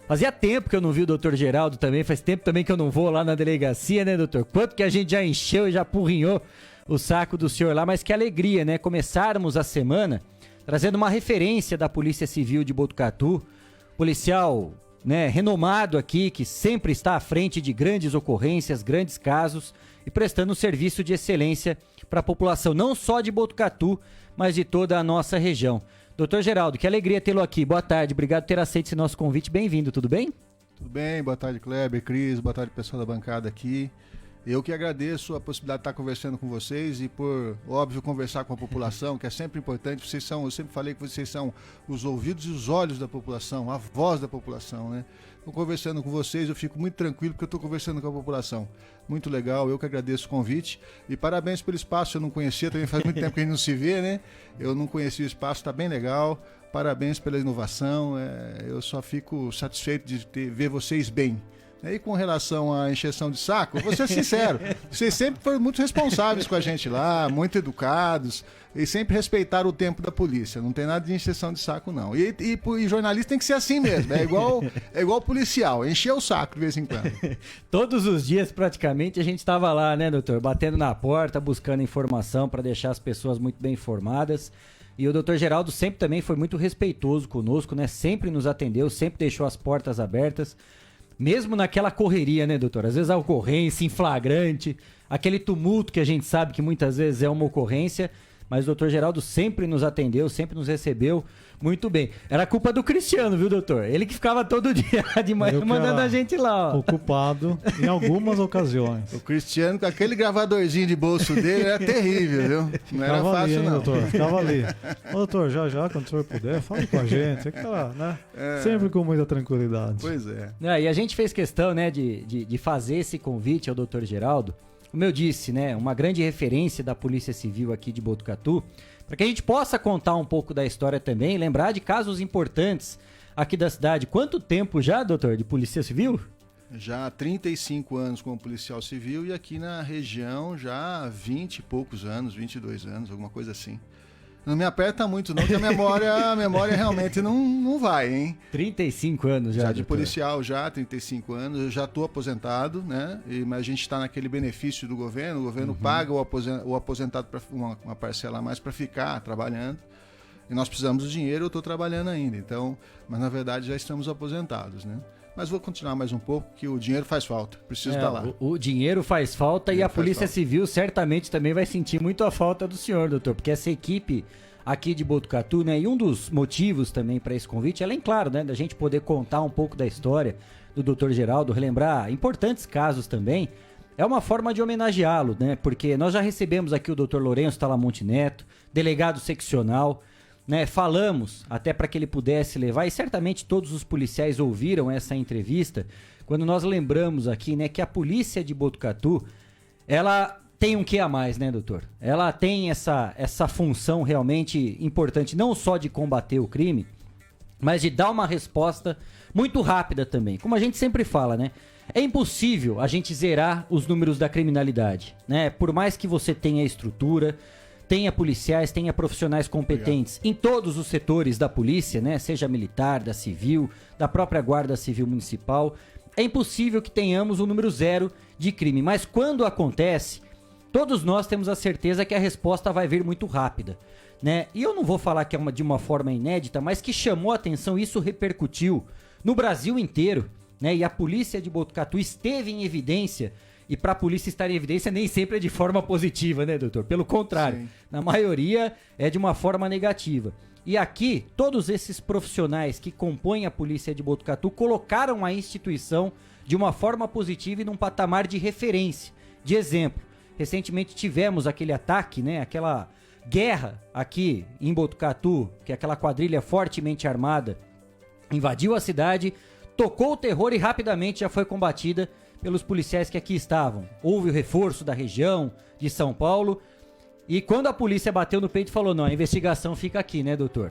Fazia tempo que eu não vi o doutor Geraldo também, faz tempo também que eu não vou lá na delegacia, né, doutor? Quanto que a gente já encheu e já apurrinhou o saco do senhor lá, mas que alegria, né? Começarmos a semana trazendo uma referência da Polícia Civil de Botucatu, policial, né, renomado aqui, que sempre está à frente de grandes ocorrências, grandes casos e prestando um serviço de excelência para a população, não só de Botucatu, mas de toda a nossa região. Doutor Geraldo, que alegria tê-lo aqui. Boa tarde, obrigado por ter aceito esse nosso convite. Bem-vindo, tudo bem? Tudo bem, boa tarde, Kleber, Cris, boa tarde, pessoal da bancada aqui. Eu que agradeço a possibilidade de estar conversando com vocês e por, óbvio, conversar com a população, que é sempre importante. Eu sempre falei que vocês são os ouvidos e os olhos da população, a voz da população, né? Estou conversando com vocês, eu fico muito tranquilo porque eu estou conversando com a população. Muito legal, eu que agradeço o convite. E parabéns pelo espaço, eu não conhecia, também faz muito tempo que a gente não se vê, né? Eu não conhecia o espaço, está bem legal. Parabéns pela inovação, eu só fico satisfeito de ver vocês bem. E com relação à encheção de saco, vou ser sincero, vocês sempre foram muito responsáveis com a gente lá, muito educados, e sempre respeitaram o tempo da polícia, não tem nada de encheção de saco não. E jornalista tem que ser assim mesmo, é igual policial, encher o saco de vez em quando. Todos os dias praticamente a gente estava lá, né, doutor, batendo na porta, buscando informação para deixar as pessoas muito bem informadas. E o doutor Geraldo sempre também foi muito respeitoso conosco, né, sempre nos atendeu, sempre deixou as portas abertas. Mesmo naquela correria, né, doutor? Às vezes a ocorrência em flagrante, aquele tumulto que a gente sabe que muitas vezes é uma ocorrência, mas o doutor Geraldo sempre nos atendeu, sempre nos recebeu muito bem. Era culpa do Cristiano, viu, doutor? Ele que ficava todo dia de manhã mandando a gente lá, ó. Ocupado em algumas ocasiões. O Cristiano, com aquele gravadorzinho de bolso dele, era terrível, viu? Não era fácil, ali, hein, não. Doutor, ficava ali. Ô, doutor, já, quando o senhor puder, fale com a gente. Aquela, né? Sempre com muita tranquilidade. Pois é. E a gente fez questão, né, de fazer esse convite ao doutor Geraldo. Como eu disse, né, uma grande referência da Polícia Civil aqui de Botucatu, para que a gente possa contar um pouco da história também, lembrar de casos importantes aqui da cidade. Quanto tempo já, doutor, de Polícia Civil? Já há 35 anos como policial civil e aqui na região já há 20 e poucos anos, 22 anos, alguma coisa assim. Não me aperta muito não, porque a memória realmente não vai, hein? 35 anos já, de doutor. Policial já, 35 anos, eu já estou aposentado, né? Mas a gente está naquele benefício do governo, o governo paga o aposentado para uma parcela a mais para ficar trabalhando. E nós precisamos do dinheiro, eu estou trabalhando ainda, então, mas na verdade já estamos aposentados, né? Mas vou continuar mais um pouco, que o dinheiro faz falta, preciso estar lá. O dinheiro faz falta e a Polícia Civil certamente também vai sentir muito a falta do senhor, doutor, porque essa equipe aqui de Botucatu, né, e um dos motivos também para esse convite, além, claro, né, da gente poder contar um pouco da história do doutor Geraldo, relembrar importantes casos também, é uma forma de homenageá-lo, né, porque nós já recebemos aqui o doutor Lourenço Talamonte Neto, delegado seccional, né, falamos até para que ele pudesse levar, e certamente todos os policiais ouviram essa entrevista, quando nós lembramos aqui, né, que a polícia de Botucatu, ela tem um quê a mais, né, doutor? Ela tem essa função realmente importante, não só de combater o crime, mas de dar uma resposta muito rápida também. Como a gente sempre fala, né, é impossível a gente zerar os números da criminalidade, né, por mais que você tenha estrutura, tenha policiais, tenha profissionais competentes em todos os setores da polícia, né? Seja militar, da civil, da própria Guarda Civil Municipal. É impossível que tenhamos um número zero de crime, mas quando acontece, todos nós temos a certeza que a resposta vai vir muito rápida, né? E eu não vou falar que é de uma forma inédita, mas que chamou a atenção, isso repercutiu no Brasil inteiro, né? E a polícia de Botucatu esteve em evidência. E para a polícia estar em evidência nem sempre é de forma positiva, né, doutor? Pelo contrário, sim, na maioria é de uma forma negativa. E aqui, todos esses profissionais que compõem a polícia de Botucatu colocaram a instituição de uma forma positiva e num patamar de referência, de exemplo. Recentemente tivemos aquele ataque, né, aquela guerra aqui em Botucatu, que aquela quadrilha fortemente armada invadiu a cidade, tocou o terror e rapidamente já foi combatida pelos policiais que aqui estavam. Houve o reforço da região de São Paulo e quando a polícia bateu no peito falou, não, a investigação fica aqui, né, doutor?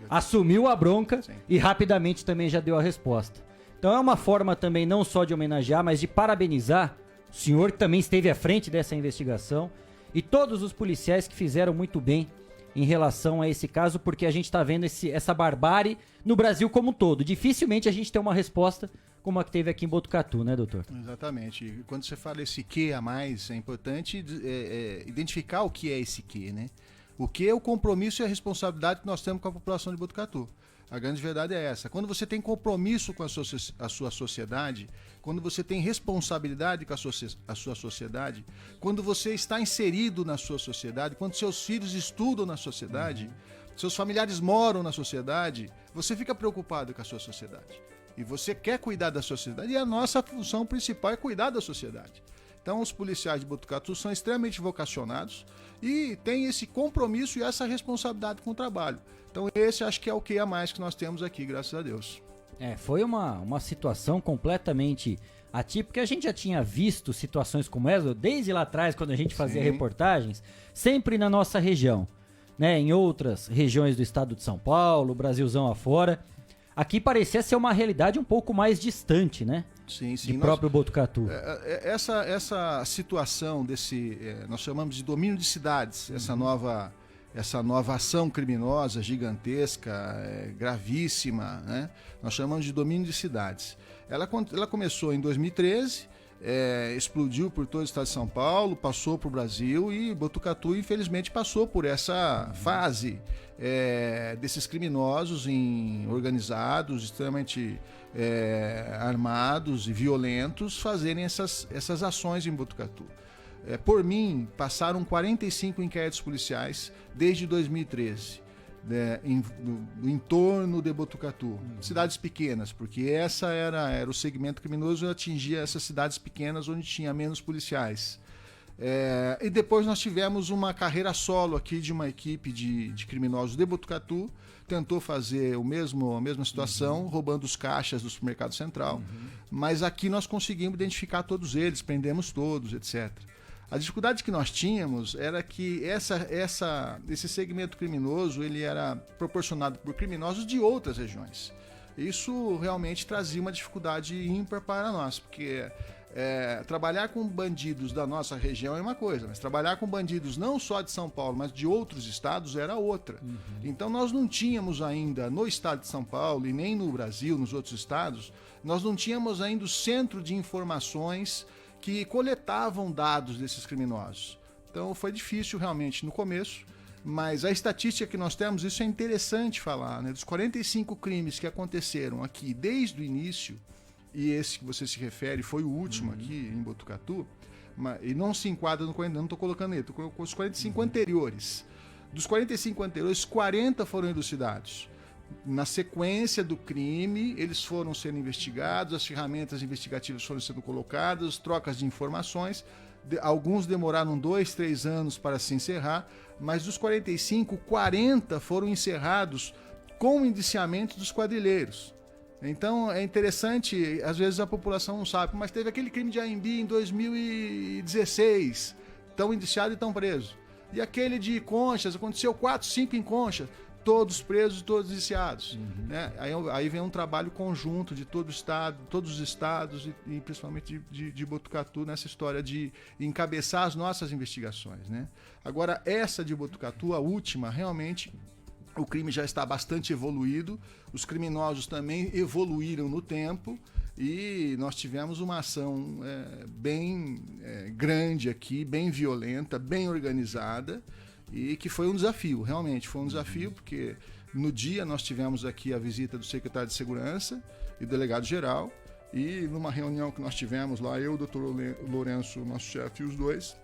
Assumiu a bronca, sim, e rapidamente também já deu a resposta. Então é uma forma também não só de homenagear, mas de parabenizar o senhor que também esteve à frente dessa investigação e todos os policiais que fizeram muito bem em relação a esse caso, porque a gente está vendo essa barbárie no Brasil como um todo. Dificilmente a gente tem uma resposta como a que teve aqui em Botucatu, né, doutor? Exatamente. E quando você fala esse que a mais, é importante identificar o que é esse que, né? O que é o compromisso e a responsabilidade que nós temos com a população de Botucatu. A grande verdade é essa. Quando você tem compromisso com a sua sociedade, quando você tem responsabilidade com a sua sociedade, quando você está inserido na sua sociedade, quando seus filhos estudam na sociedade, seus familiares moram na sociedade, você fica preocupado com a sua sociedade. E você quer cuidar da sociedade, e a nossa função principal é cuidar da sociedade. Então, os policiais de Botucatu são extremamente vocacionados e têm esse compromisso e essa responsabilidade com o trabalho. Então, esse acho que é o que a mais que nós temos aqui, graças a Deus. Foi uma situação completamente atípica. A gente já tinha visto situações como essa, desde lá atrás, quando a gente fazia reportagens, sempre na nossa região, né? Em outras regiões do estado de São Paulo, Brasilzão afora. Aqui parecia ser uma realidade um pouco mais distante, né? Sim. De próprio Botucatu. Essa situação desse, nós chamamos de domínio de cidades, essa nova ação criminosa gigantesca, gravíssima, né? Nós chamamos de domínio de cidades. Ela começou em 2013, explodiu por todo o estado de São Paulo, passou para o Brasil e Botucatu, infelizmente, passou por essa fase desses criminosos organizados, extremamente armados e violentos, fazerem essas ações em Botucatu. Por mim, passaram 45 inquéritos policiais desde 2013, no entorno de Botucatu, cidades pequenas, porque essa era o segmento criminoso, atingia essas cidades pequenas onde tinha menos policiais. E depois nós tivemos uma carreira solo aqui de uma equipe de criminosos de Botucatu, tentou fazer a mesma situação, roubando os caixas do supermercado central, mas aqui nós conseguimos identificar todos eles, prendemos todos, etc. A dificuldade que nós tínhamos era que esse segmento criminoso ele era proporcionado por criminosos de outras regiões. Isso realmente trazia uma dificuldade ímpar para nós, porque trabalhar com bandidos da nossa região é uma coisa, mas trabalhar com bandidos não só de São Paulo, mas de outros estados era outra. Então nós não tínhamos ainda no estado de São Paulo e nem no Brasil, nos outros estados, nós não tínhamos ainda o centro de informações que coletavam dados desses criminosos. Então foi difícil realmente no começo, mas a estatística que nós temos, isso é interessante falar, né? Dos 45 crimes que aconteceram aqui desde o início, e esse que você se refere foi o último aqui em Botucatu, e não se enquadra no 40, não estou colocando ele, estou colocando os 45 anteriores. Dos 45 anteriores, 40 foram elucidados. Na sequência do crime, eles foram sendo investigados, as ferramentas investigativas foram sendo colocadas, trocas de informações, alguns demoraram 2, 3 anos para se encerrar, mas dos 45, 40 foram encerrados com indiciamentos dos quadrilheiros. Então é interessante, às vezes a população não sabe, mas teve aquele crime de Anhembi em 2016, estão indiciados e estão presos. E aquele de Conchas, aconteceu 4, 5 em Conchas, todos presos, todos indiciados. Né? Aí vem um trabalho conjunto de todo o estado, todos os estados e principalmente de Botucatu nessa história de encabeçar as nossas investigações. Né? Agora, essa de Botucatu, a última, realmente o crime já está bastante evoluído, os criminosos também evoluíram no tempo e nós tivemos uma ação bem grande aqui, bem violenta, bem organizada, e que foi um desafio, realmente foi um desafio, porque no dia nós tivemos aqui a visita do secretário de Segurança e do delegado-geral, e numa reunião que nós tivemos lá, eu, o doutor Lourenço, nosso chefe, e os dois,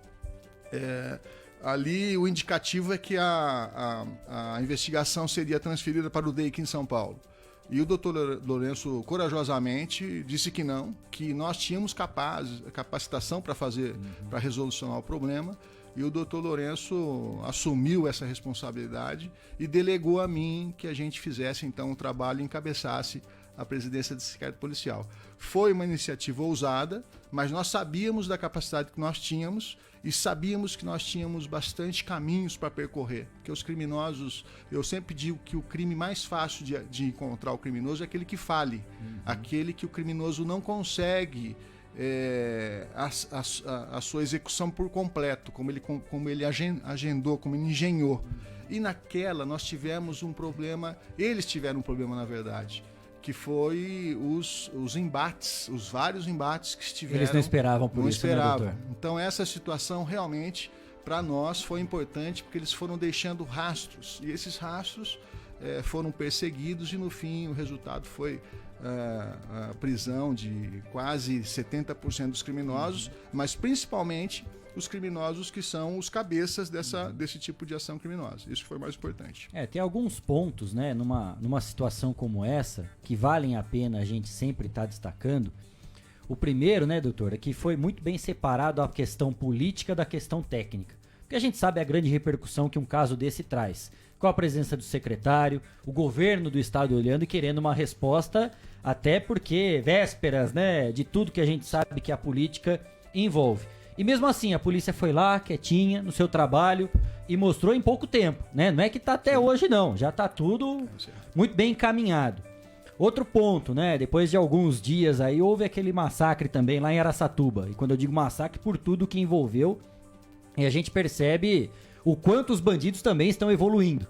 ali o indicativo é que a investigação seria transferida para o DEIC em São Paulo. E o doutor Lourenço corajosamente disse que não, que nós tínhamos capacitação para fazer, para resolucionar o problema. E o doutor Lourenço assumiu essa responsabilidade e delegou a mim que a gente fizesse então o trabalho e encabeçasse a presidência desse inquérito policial. Foi uma iniciativa ousada, mas nós sabíamos da capacidade que nós tínhamos e sabíamos que nós tínhamos bastante caminhos para percorrer. Porque os criminosos, eu sempre digo que o crime mais fácil de encontrar o criminoso é aquele que fale, aquele que o criminoso não consegue a sua execução por completo, como ele agendou, como ele engenhou. E naquela nós tivemos um problema, eles tiveram um problema na verdade, que foi os embates, os vários embates que estiveram. Eles não esperavam por isso, né, doutor? Então essa situação realmente para nós foi importante porque eles foram deixando rastros e esses rastros foram perseguidos e no fim o resultado foi a prisão de quase 70% dos criminosos, mas principalmente os criminosos que são os cabeças desse tipo de ação criminosa. Isso foi mais importante. Tem alguns pontos, né, numa situação como essa, que valem a pena a gente sempre estar destacando. O primeiro, né, doutor, é que foi muito bem separado a questão política da questão técnica. Porque a gente sabe a grande repercussão que um caso desse traz. Com a presença do secretário, o governo do estado olhando e querendo uma resposta, até porque vésperas, né, de tudo que a gente sabe que a política envolve. E mesmo assim, a polícia foi lá, quietinha, no seu trabalho, e mostrou em pouco tempo, né? Não é que tá até hoje, não. Já tá tudo muito bem encaminhado. Outro ponto, né? Depois de alguns dias aí, houve aquele massacre também lá em Araçatuba. E quando eu digo massacre, por tudo que envolveu, e a gente percebe o quanto os bandidos também estão evoluindo,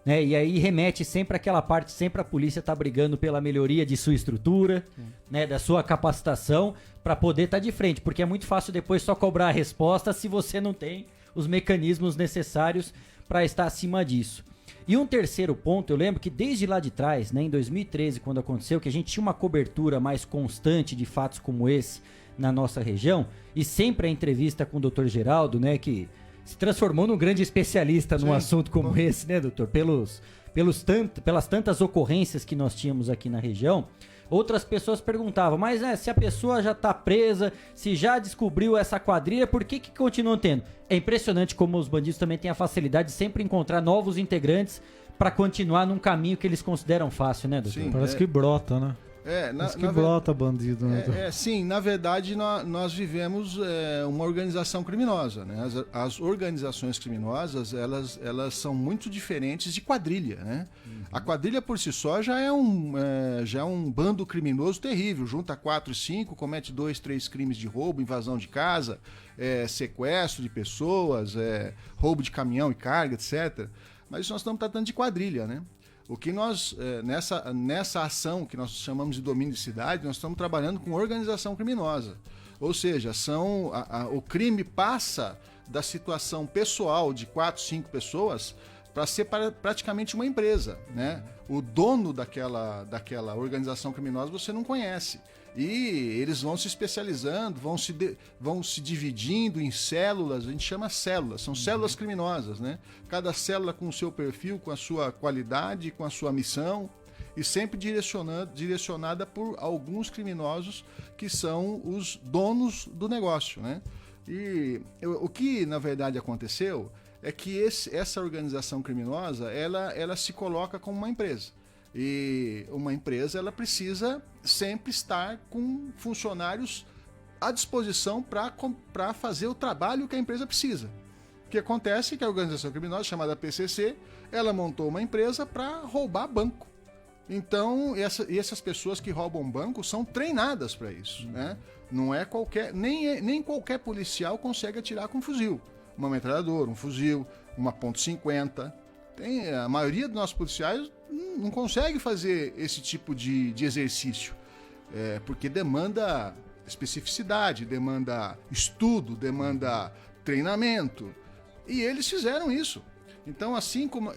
né? E aí remete sempre àquela parte, sempre a polícia tá brigando pela melhoria de sua estrutura, né? Da sua capacitação, para poder estar de frente, porque é muito fácil depois só cobrar a resposta se você não tem os mecanismos necessários para estar acima disso. E um terceiro ponto, eu lembro que desde lá de trás, né, em 2013, quando aconteceu, que a gente tinha uma cobertura mais constante de fatos como esse na nossa região, e sempre a entrevista com o Dr. Geraldo, né, que se transformou num grande especialista num assunto como esse, né, doutor? Pelas tantas ocorrências que nós tínhamos aqui na região, outras pessoas perguntavam, mas se a pessoa já está presa, se já descobriu essa quadrilha, por que continuam tendo? É impressionante como os bandidos também têm a facilidade de sempre encontrar novos integrantes para continuar num caminho que eles consideram fácil, né, doutor? Sim, parece que brota, né? Parece que brota bandido, né? Sim, na verdade nós vivemos uma organização criminosa, né? As organizações criminosas, elas são muito diferentes de quadrilha, né? A quadrilha por si só já é um bando criminoso terrível, junta 4, 5, comete 2, 3 crimes de roubo, invasão de casa, sequestro de pessoas, roubo de caminhão e carga, etc. Mas nós estamos tratando de quadrilha, né? O que nós, nessa ação que nós chamamos de domínio de cidade, nós estamos trabalhando com organização criminosa. Ou seja, o crime passa da situação pessoal de 4, 5 pessoas para ser praticamente uma empresa, né? O dono daquela organização criminosa você não conhece. E eles vão se especializando, vão se dividindo em células, a gente chama células, são células criminosas, né? Cada célula com o seu perfil, com a sua qualidade, com a sua missão, e sempre direcionada por alguns criminosos que são os donos do negócio, né? E o que, na verdade, aconteceu é que essa organização criminosa, ela se coloca como uma empresa. E uma empresa, ela precisa sempre estar com funcionários à disposição para fazer o trabalho que a empresa precisa. O que acontece é que a organização criminosa, chamada PCC, ela montou uma empresa para roubar banco. Então, essas pessoas que roubam banco são treinadas para isso, né? Não é nem qualquer policial consegue atirar com um fuzil. Uma metralhadora, um fuzil, uma .50. A maioria dos nossos policiais não consegue fazer esse tipo de exercício, porque demanda especificidade, demanda estudo, demanda treinamento, e eles fizeram isso. Então, assim como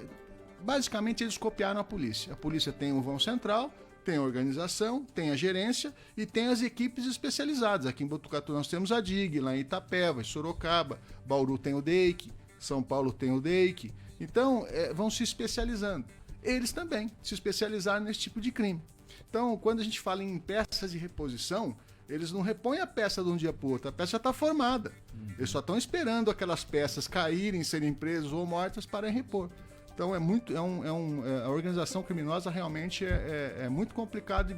basicamente eles copiaram a polícia. A polícia tem o vão central, tem a organização, tem a gerência e tem as equipes especializadas. Aqui em Botucatu nós temos a DIG, lá em Itapeva, em Sorocaba, Bauru tem o DEIC, São Paulo tem o DEIC. Então, vão se especializando. Eles também se especializaram nesse tipo de crime. Então, quando a gente fala em peças de reposição, eles não repõem a peça de um dia para o outro, a peça já está formada. Eles só estão esperando aquelas peças caírem, serem presas ou mortas para repor. Então, a organização criminosa realmente é muito complicado de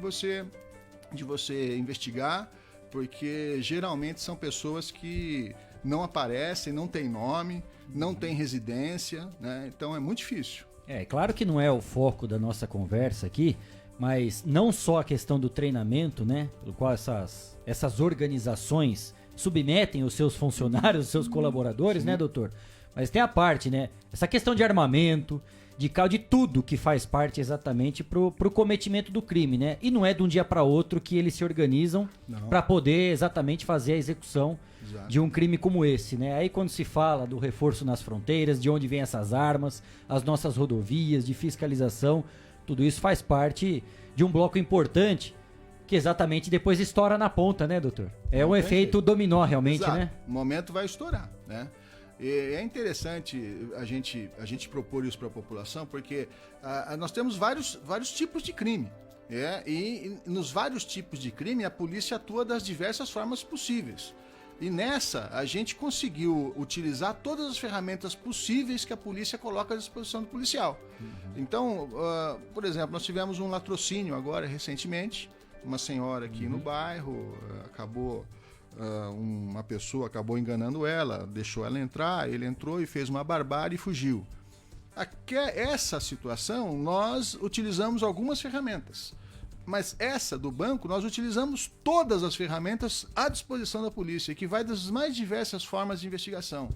você investigar, porque geralmente são pessoas que não aparecem, não têm nome, não têm residência, né? Então é muito difícil. Claro que não é o foco da nossa conversa aqui, mas não só a questão do treinamento, né, pelo qual essas organizações submetem os seus funcionários, os seus colaboradores, né, doutor? Mas tem a parte, né? Essa questão de armamento, de tudo que faz parte exatamente pro cometimento do crime, né? E não é de um dia para outro que eles se organizam para poder exatamente fazer a execução de um crime como esse, né? Aí quando se fala do reforço nas fronteiras, de onde vêm essas armas, as nossas rodovias, de fiscalização, tudo isso faz parte de um bloco importante que exatamente depois estoura na ponta, né, doutor? É um efeito dominó realmente, né? O momento vai estourar, né? E é interessante a gente propor isso para a população, porque nós temos vários tipos de crime. E nos vários tipos de crime, a polícia atua das diversas formas possíveis. E nessa, a gente conseguiu utilizar todas as ferramentas possíveis que a polícia coloca à disposição do policial. Então, por exemplo, nós tivemos um latrocínio agora, recentemente. Uma senhora aqui no bairro, uma pessoa acabou enganando ela, deixou ela entrar, ele entrou e fez uma barbárie e fugiu. Essa situação, nós utilizamos algumas ferramentas. Mas essa do banco, nós utilizamos todas as ferramentas à disposição da polícia, que vai das mais diversas formas de investigação. Pra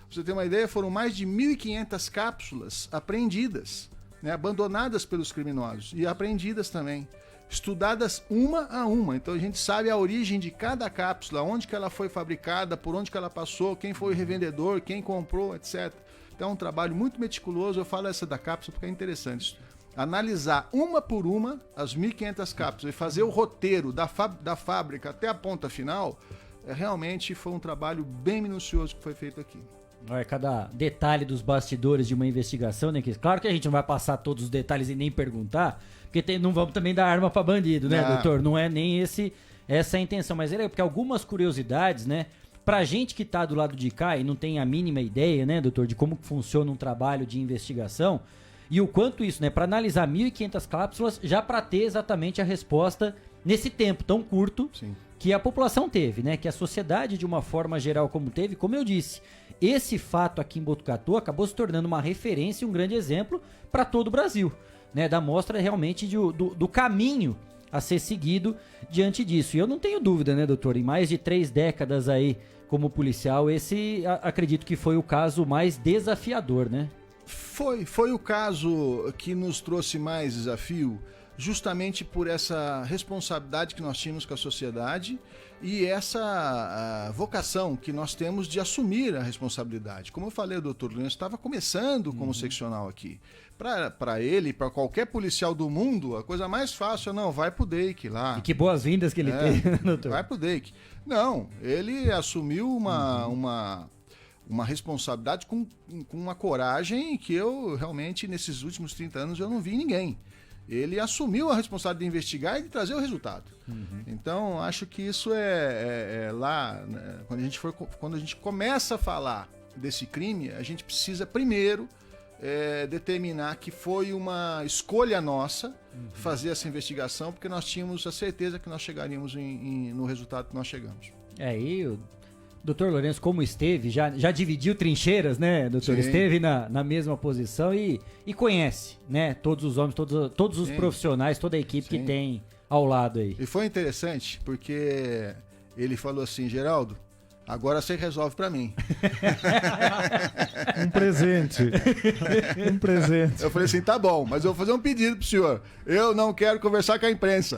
você ter uma ideia, foram mais de 1.500 cápsulas apreendidas, né, abandonadas pelos criminosos e apreendidas também, estudadas uma a uma. Então a gente sabe a origem de cada cápsula, onde que ela foi fabricada, por onde que ela passou, quem foi o revendedor, quem comprou, etc. Então é um trabalho muito meticuloso. Eu falo essa da cápsula porque é interessante. Analisar uma por uma as 1.500 cápsulas e fazer o roteiro da fábrica até a ponta final, realmente foi um trabalho bem minucioso que foi feito aqui. Cada detalhe dos bastidores de uma investigação, né? Claro que a gente não vai passar todos os detalhes e nem perguntar, porque não vamos também dar arma para bandido, né, doutor? Não é nem essa a intenção, mas é porque algumas curiosidades, né? Pra gente que tá do lado de cá e não tem a mínima ideia, né, doutor, de como funciona um trabalho de investigação, e o quanto isso, né, para analisar 1.500 cápsulas, já para ter exatamente a resposta nesse tempo tão curto que a população teve, né, que a sociedade de uma forma geral como teve, como eu disse, esse fato aqui em Botucatu acabou se tornando uma referência e um grande exemplo para todo o Brasil, né, da mostra realmente do caminho a ser seguido diante disso. E eu não tenho dúvida, né, doutor, em mais de 3 décadas aí como policial, esse acredito que foi o caso mais desafiador, né? Foi o caso que nos trouxe mais desafio, justamente por essa responsabilidade que nós tínhamos com a sociedade e essa vocação que nós temos de assumir a responsabilidade. Como eu falei, o doutor Lourenço estava começando como seccional aqui. Para ele, para qualquer policial do mundo, a coisa mais fácil é, vai pro DEIC lá. E que boas-vindas que ele teve, né, doutor? Vai pro DEIC. Não, ele assumiu uma responsabilidade com uma coragem que eu realmente, nesses últimos 30 anos, eu não vi em ninguém. Ele assumiu a responsabilidade de investigar e de trazer o resultado. Então, acho que isso é lá, né, quando a gente começa a falar desse crime, a gente precisa primeiro determinar que foi uma escolha nossa fazer essa investigação, porque nós tínhamos a certeza que nós chegaríamos no resultado que nós chegamos. E o doutor Lourenço, como esteve, já dividiu trincheiras, né, doutor? Sim. Esteve na mesma posição e conhece, né, todos os homens, todos os profissionais, toda a equipe que tem ao lado aí. E foi interessante, porque ele falou assim, Geraldo, agora você resolve pra mim. Um presente. Um presente. Eu falei assim, tá bom, mas eu vou fazer um pedido pro senhor. Eu não quero conversar com a imprensa.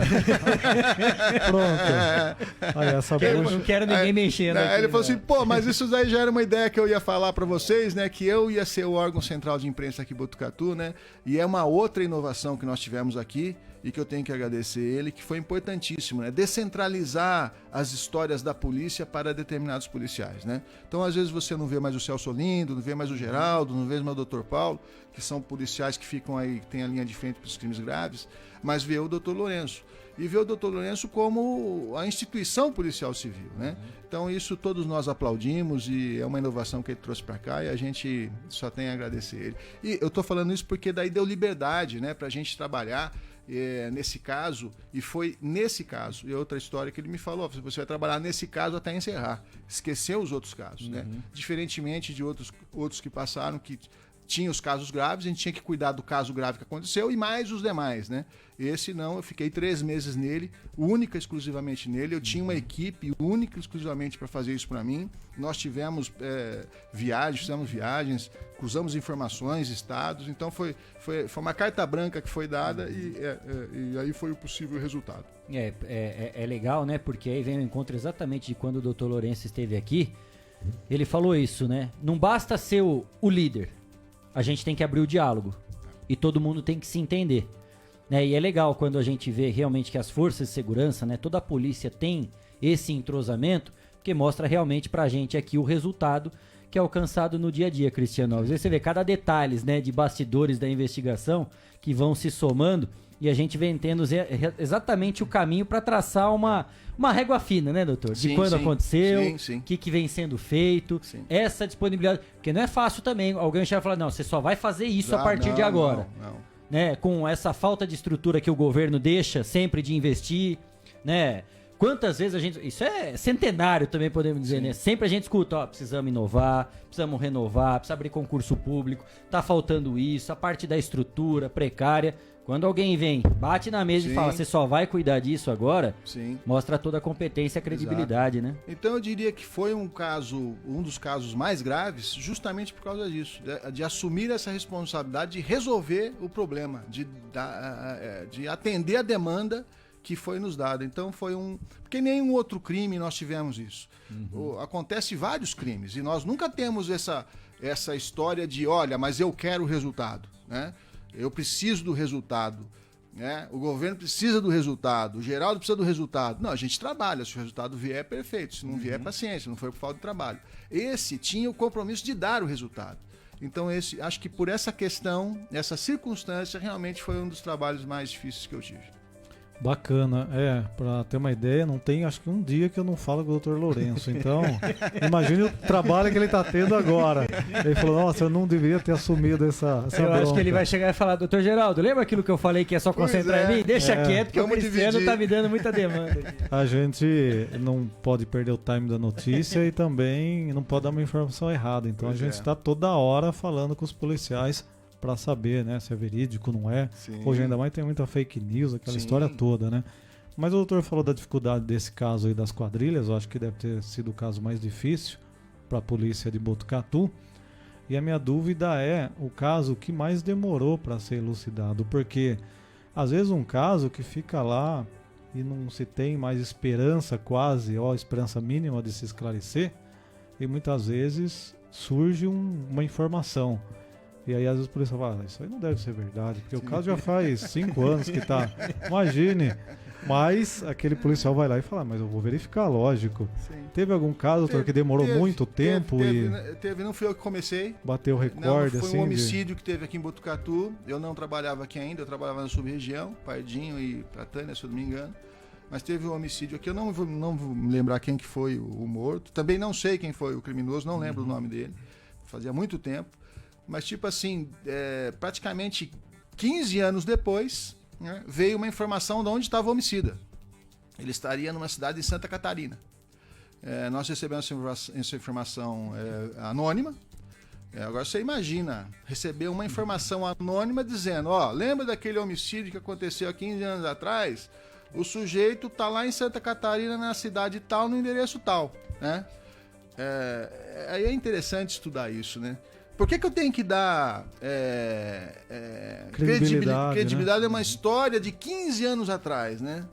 Pronto. Aí, essa eu não quero ninguém mexendo aqui. Ele falou assim, mas isso daí já era uma ideia que eu ia falar pra vocês, né? Que eu ia ser o órgão central de imprensa aqui em Botucatu, né? E é uma outra inovação que nós tivemos aqui e que eu tenho que agradecer ele, que foi importantíssimo, né? Descentralizar as histórias da polícia para determinados policiais, né? Então, às vezes, você não vê mais o Celso Olindo, não vê mais o Geraldo, não vê mais o Dr. Paulo, que são policiais que ficam aí, que tem a linha de frente para os crimes graves, mas vê o Dr. Lourenço. E vê o Dr. Lourenço como a instituição policial civil, né? Então, isso todos nós aplaudimos e é uma inovação que ele trouxe para cá e a gente só tem a agradecer ele. E eu estou falando isso porque daí deu liberdade, né, para a gente trabalhar nesse caso, e foi nesse caso, e outra história que ele me falou, você vai trabalhar nesse caso até encerrar, esqueceu os outros casos, né? Diferentemente de outros que passaram, que tinha os casos graves, a gente tinha que cuidar do caso grave que aconteceu e mais os demais, né? Esse não, eu fiquei 3 meses nele, única, exclusivamente nele. Eu tinha uma equipe única, exclusivamente para fazer isso para mim. Nós tivemos fizemos viagens, cruzamos informações, estados. Então foi uma carta branca que foi dada e aí foi o possível resultado. É legal, né? Porque aí vem o encontro exatamente de quando o Dr. Lourenço esteve aqui. Ele falou isso, né? Não basta ser o líder. A gente tem que abrir o diálogo. E todo mundo tem que se entender. Né? E é legal quando a gente vê realmente que as forças de segurança, né, toda a polícia tem esse entrosamento, porque mostra realmente pra gente aqui o resultado que é alcançado no dia a dia, Cristiano Alves. Aí você vê cada detalhe, né, de bastidores da investigação que vão se somando e a gente vem tendo exatamente o caminho para traçar uma régua fina, né, doutor? De quando aconteceu, o que vem sendo feito, essa disponibilidade. Porque não é fácil também alguém chegar e falar, não, você só vai fazer isso a partir de agora. Não. Né, com essa falta de estrutura que o governo deixa sempre de investir, né? Quantas vezes a gente... Isso é centenário também, podemos dizer, né? Sempre a gente escuta, ó, precisamos inovar, precisamos renovar, precisa abrir concurso público, tá faltando isso, a parte da estrutura precária. Quando alguém vem, bate na mesa e fala, você só vai cuidar disso agora, mostra toda a competência e a credibilidade, né? Então eu diria que foi um dos casos mais graves, justamente por causa disso, de assumir essa responsabilidade de resolver o problema, de atender a demanda que foi nos dada. Então foi porque nenhum outro crime nós tivemos isso. Acontece vários crimes e nós nunca temos essa história de, olha, mas eu quero o resultado, né? Eu preciso do resultado, né? O governo precisa do resultado, o Geraldo precisa do resultado. Não, a gente trabalha, se o resultado vier é perfeito, se não vier é paciência, não foi por falta de trabalho. Esse tinha o compromisso de dar o resultado. Então acho que por essa questão, essa circunstância, realmente foi um dos trabalhos mais difíceis que eu tive. Bacana, pra ter uma ideia, não tem acho que um dia que eu não falo com o Dr. Lourenço, então imagine o trabalho que ele tá tendo agora. Ele falou, nossa, eu não deveria ter assumido essa eu bronca. Acho que ele vai chegar e falar, Dr. Geraldo, lembra aquilo que eu falei que é só concentrar em mim? Deixa quieto que o Cristiano tá me dando muita demanda. A gente não pode perder o time da notícia e também não pode dar uma informação errada, então a gente está toda hora falando com os policiais para saber, né, se é verídico ou não é. Hoje ainda mais tem muita fake news, aquela história toda, né? Mas o doutor falou da dificuldade desse caso aí das quadrilhas, eu acho que deve ter sido o caso mais difícil para a polícia de Botucatu. E a minha dúvida é o caso que mais demorou para ser elucidado, porque às vezes um caso que fica lá e não se tem mais esperança quase, esperança mínima de se esclarecer, e muitas vezes surge uma informação. E aí às vezes o policial fala, isso aí não deve ser verdade, porque o caso já faz 5 anos que tá. Imagine. Mas aquele policial vai lá e fala, mas eu vou verificar, lógico. Teve algum caso, doutor, que demorou muito tempo Teve, não fui eu que comecei. Bateu o recorde, foi um homicídio que teve aqui em Botucatu. Eu não trabalhava aqui ainda, eu trabalhava na sub-região, Pardinho e Pratânia, se eu não me engano. Mas teve um homicídio aqui, eu não vou me lembrar quem que foi o morto. Também não sei quem foi o criminoso, não lembro o nome dele. Fazia muito tempo. Mas, tipo assim, praticamente 15 anos depois, né, veio uma informação de onde estava o homicida. Ele estaria numa cidade de Santa Catarina. Nós recebemos essa informação anônima. Agora você imagina receber uma informação anônima dizendo, lembra daquele homicídio que aconteceu há 15 anos atrás? O sujeito está lá em Santa Catarina, na cidade tal, no endereço tal. Né? Aí é interessante estudar isso, né? Por que eu tenho que dar credibilidade, né? É uma história de 15 anos atrás, né?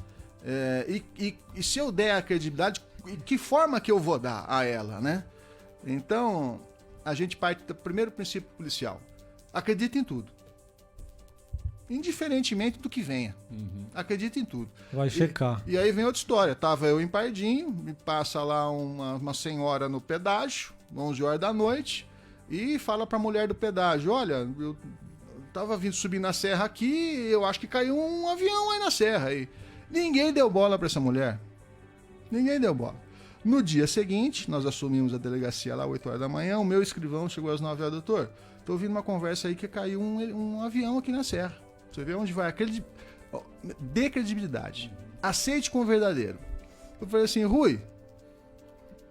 E se eu der a credibilidade, que forma que eu vou dar a ela, né? Então, a gente parte do primeiro princípio policial. Acredita em tudo. Indiferentemente do que venha. Acredita em tudo. Vai checar. E aí vem outra história. Tava eu em Pardinho, me passa lá uma senhora no pedágio, 11 horas da noite, e fala pra mulher do pedágio, olha, eu tava subindo na serra aqui, eu acho que caiu um avião aí na serra. E ninguém deu bola pra essa mulher. Ninguém deu bola. No dia seguinte, nós assumimos a delegacia lá 8 horas da manhã, o meu escrivão chegou às 9 horas, doutor, tô ouvindo uma conversa aí que caiu um avião aqui na serra. Você vê onde vai? Dê credibilidade. Aceite como verdadeiro. Eu falei assim, Rui,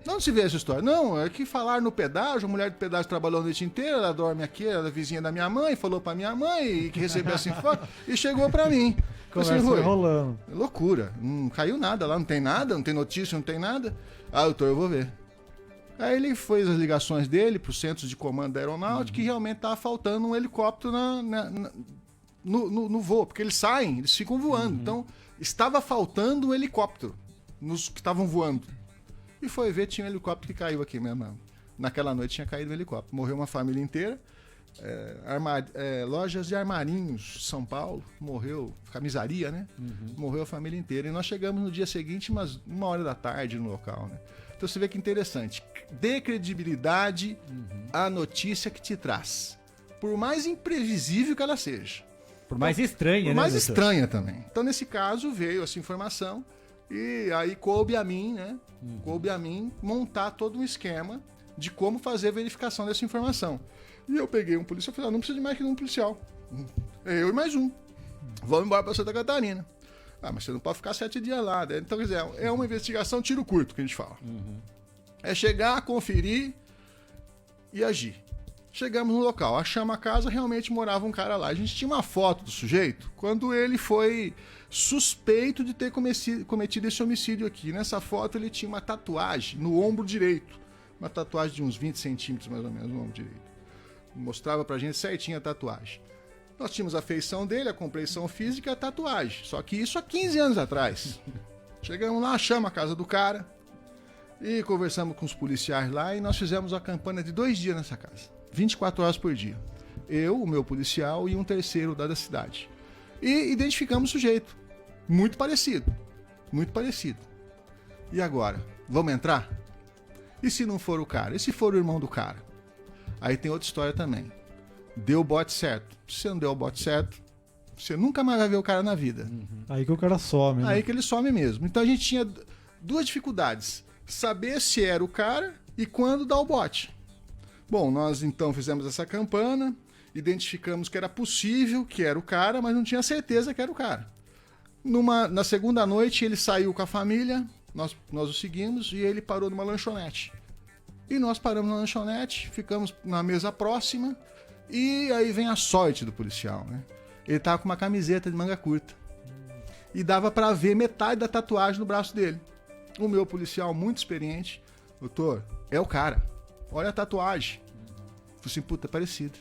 Não se vê essa história. Não, é que falaram no pedágio, a mulher do pedágio trabalhou a noite inteira, ela dorme aqui, ela é vizinha da minha mãe, falou pra minha mãe que recebeu essa informação e chegou pra mim. Conversa foi rolando. Loucura, não caiu nada lá, não tem nada, não tem notícia, não tem nada. Ah, doutor, eu vou ver. Aí ele fez as ligações dele pro centro de comando da aeronáutica que realmente estava faltando um helicóptero no voo, porque eles saem, eles ficam voando. Então, estava faltando um helicóptero nos que estavam voando. E foi ver, tinha um helicóptero que caiu aqui mesmo. Naquela noite tinha caído um helicóptero. Morreu uma família inteira. Lojas de armarinhos, São Paulo, morreu, camisaria, né? Morreu a família inteira. E nós chegamos no dia seguinte, umas 1h da tarde no local, né? Então você vê que interessante. Dê credibilidade à notícia que te traz. Por mais imprevisível que ela seja. Por mais estranha, né? Por mais estranha também. Então, nesse caso, veio essa informação e aí coube a mim, né? Coube a mim montar todo um esquema de como fazer a verificação dessa informação. E eu peguei um policial e falei, não precisa de mais que um policial. É eu e mais um. Vamos embora para Santa Catarina. Ah, mas você não pode ficar 7 dias lá, né? Então, quer dizer, é uma investigação tiro curto que a gente fala. É chegar, conferir e agir. Chegamos no local, achamos a casa, realmente morava um cara lá. A gente tinha uma foto do sujeito quando ele foi suspeito de ter cometido esse homicídio aqui. Nessa foto ele tinha uma tatuagem no ombro direito. Uma tatuagem de uns 20 centímetros mais ou menos no ombro direito. Mostrava pra gente certinho a tatuagem. Nós tínhamos a feição dele, a compreensão física e a tatuagem. Só que isso há 15 anos atrás. Chegamos lá, achamos a casa do cara e conversamos com os policiais lá e nós fizemos uma campanha de 2 dias nessa casa. 24 horas por dia. Eu, o meu policial e um terceiro da cidade. E identificamos o sujeito. Muito parecido. Muito parecido. E agora? Vamos entrar? E se não for o cara? E se for o irmão do cara? Aí tem outra história também. Deu o bote certo. Se você não deu o bote certo, você nunca mais vai ver o cara na vida. Aí que o cara some, né? Aí que ele some mesmo. Então a gente tinha 2 dificuldades. Saber se era o cara e quando dar o bote. Bom, nós então fizemos essa campana, identificamos que era possível que era o cara, mas não tinha certeza que era o cara. Na segunda noite ele saiu com a família, nós o seguimos e ele parou numa lanchonete. E nós paramos na lanchonete, ficamos na mesa próxima e aí vem a sorte do policial, né? Ele tava com uma camiseta de manga curta e dava para ver metade da tatuagem no braço dele. O meu policial, muito experiente, doutor, é o cara. Olha a tatuagem. Falei assim, puta, parecido.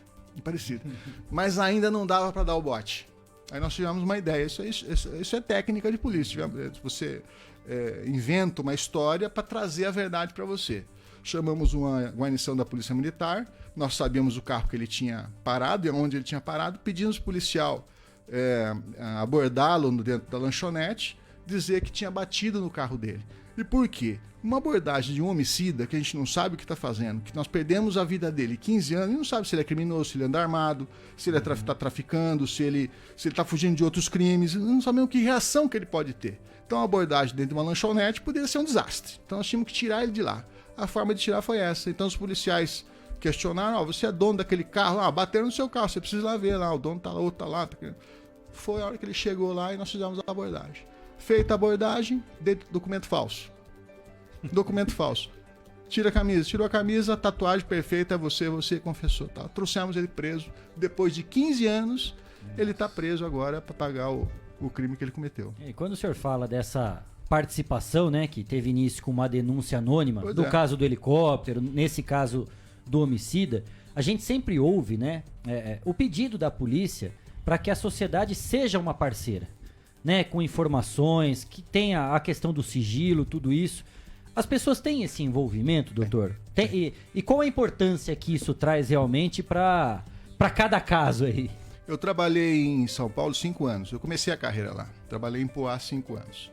Mas ainda não dava para dar o bote. Aí nós tivemos uma ideia. Isso é técnica de polícia. Você inventa uma história para trazer a verdade para você. Chamamos uma guarnição da Polícia Militar. Nós sabíamos o carro que ele tinha parado e onde ele tinha parado. Pedimos ao policial abordá-lo dentro da lanchonete, dizer que tinha batido no carro dele. E por quê? Uma abordagem de um homicida que a gente não sabe o que está fazendo, que nós perdemos a vida dele 15 anos e não sabe se ele é criminoso, se ele anda armado, se ele está traficando, se ele está fugindo de outros crimes, não sabemos que reação que ele pode ter. Então a abordagem dentro de uma lanchonete poderia ser um desastre. Então nós tínhamos que tirar ele de lá. A forma de tirar foi essa. Então os policiais questionaram, você é dono daquele carro? Bateram no seu carro, você precisa ir lá ver, lá, o dono tá lá, outro tá lá. Foi a hora que ele chegou lá e nós fizemos a abordagem. Feita a abordagem, documento falso. Documento falso. Tirou a camisa, tatuagem perfeita, você confessou. Tá? Trouxemos ele preso. Depois de 15 anos, ele está preso agora para pagar o crime que ele cometeu. E quando o senhor fala dessa participação, né, que teve início com uma denúncia anônima, do caso do helicóptero, nesse caso do homicida, a gente sempre ouve, né, o pedido da polícia para que a sociedade seja uma parceira, né, com informações, que tenha a questão do sigilo, tudo isso. As pessoas têm esse envolvimento, doutor? E qual a importância que isso traz realmente para cada caso aí? Eu trabalhei em São Paulo 5 anos. Eu comecei a carreira lá. Trabalhei em Poá 5 anos.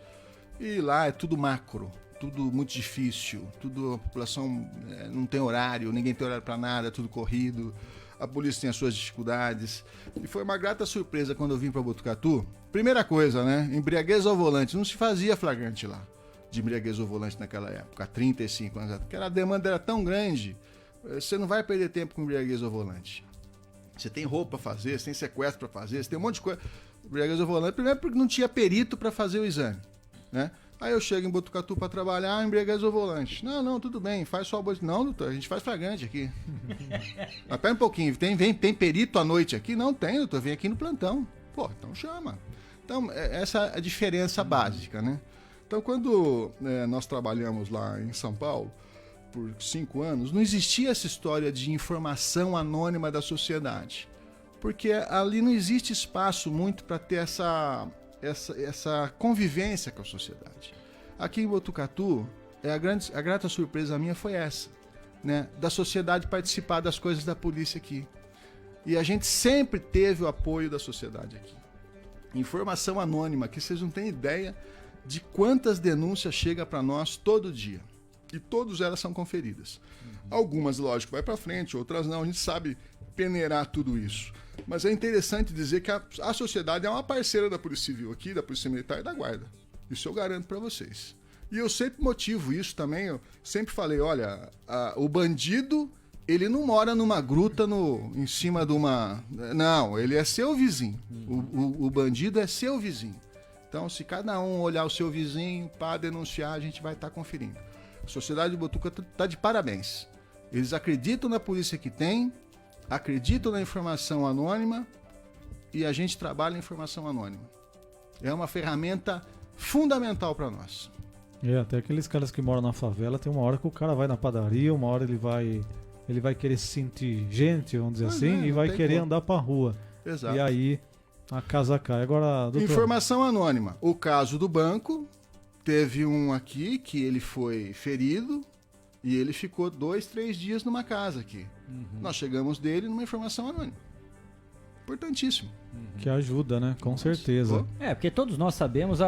E lá é tudo macro, tudo muito difícil, a população não tem horário, ninguém tem horário para nada, é tudo corrido. A polícia tem as suas dificuldades. E foi uma grata surpresa quando eu vim para Botucatu. Primeira coisa, né? Embriaguez ao volante. Não se fazia flagrante lá de embriaguez ao volante naquela época, há 35 anos atrás. Porque a demanda era tão grande, você não vai perder tempo com embriaguez ao volante. Você tem roupa para fazer, você tem sequestro para fazer, você tem um monte de coisa. Embriaguez ao volante, primeiro porque não tinha perito para fazer o exame, né? Aí eu chego em Botucatu para trabalhar, embriaguez o volante. Não, tudo bem, faz só o boletim. Não, doutor, a gente faz flagrante aqui. Mas pera um pouquinho, tem perito à noite aqui? Não tem, doutor, vem aqui no plantão. Pô, então chama. Então, essa é a diferença básica, né? Então, quando nós trabalhamos lá em São Paulo, por 5 anos, não existia essa história de informação anônima da sociedade. Porque ali não existe espaço muito para ter essa convivência com a sociedade. Aqui em Botucatu, a grata surpresa minha foi essa, né? Da sociedade participar das coisas da polícia aqui. E a gente sempre teve o apoio da sociedade aqui. Informação anônima, que vocês não têm ideia de quantas denúncias chegam para nós todo dia. E todas elas são conferidas. Algumas, lógico, vai para frente, outras não. A gente sabe peneirar tudo isso. Mas é interessante dizer que a sociedade é uma parceira da Polícia Civil aqui, da Polícia Militar e da Guarda. Isso eu garanto para vocês. E eu sempre motivo isso também. Eu sempre falei, olha, o bandido, ele não mora numa gruta em cima de uma... Não, ele é seu vizinho. O bandido é seu vizinho. Então, se cada um olhar o seu vizinho para denunciar, a gente vai estar conferindo. A sociedade de Botucatu está de parabéns. Eles acreditam na polícia que tem, acreditam na informação anônima e a gente trabalha em informação anônima. É uma ferramenta fundamental para nós. Até aqueles caras que moram na favela, tem uma hora que o cara vai na padaria, uma hora ele vai querer se sentir gente, vamos dizer assim, e vai querer andar pra rua. Exato. E aí a casa cai. Agora, doutor... Informação anônima. O caso do banco, teve um aqui que ele foi ferido e ele ficou 2, 3 dias numa casa aqui. Nós chegamos dele numa informação anônima. Importantíssimo. Que ajuda, né? Com certeza. Porque todos nós sabemos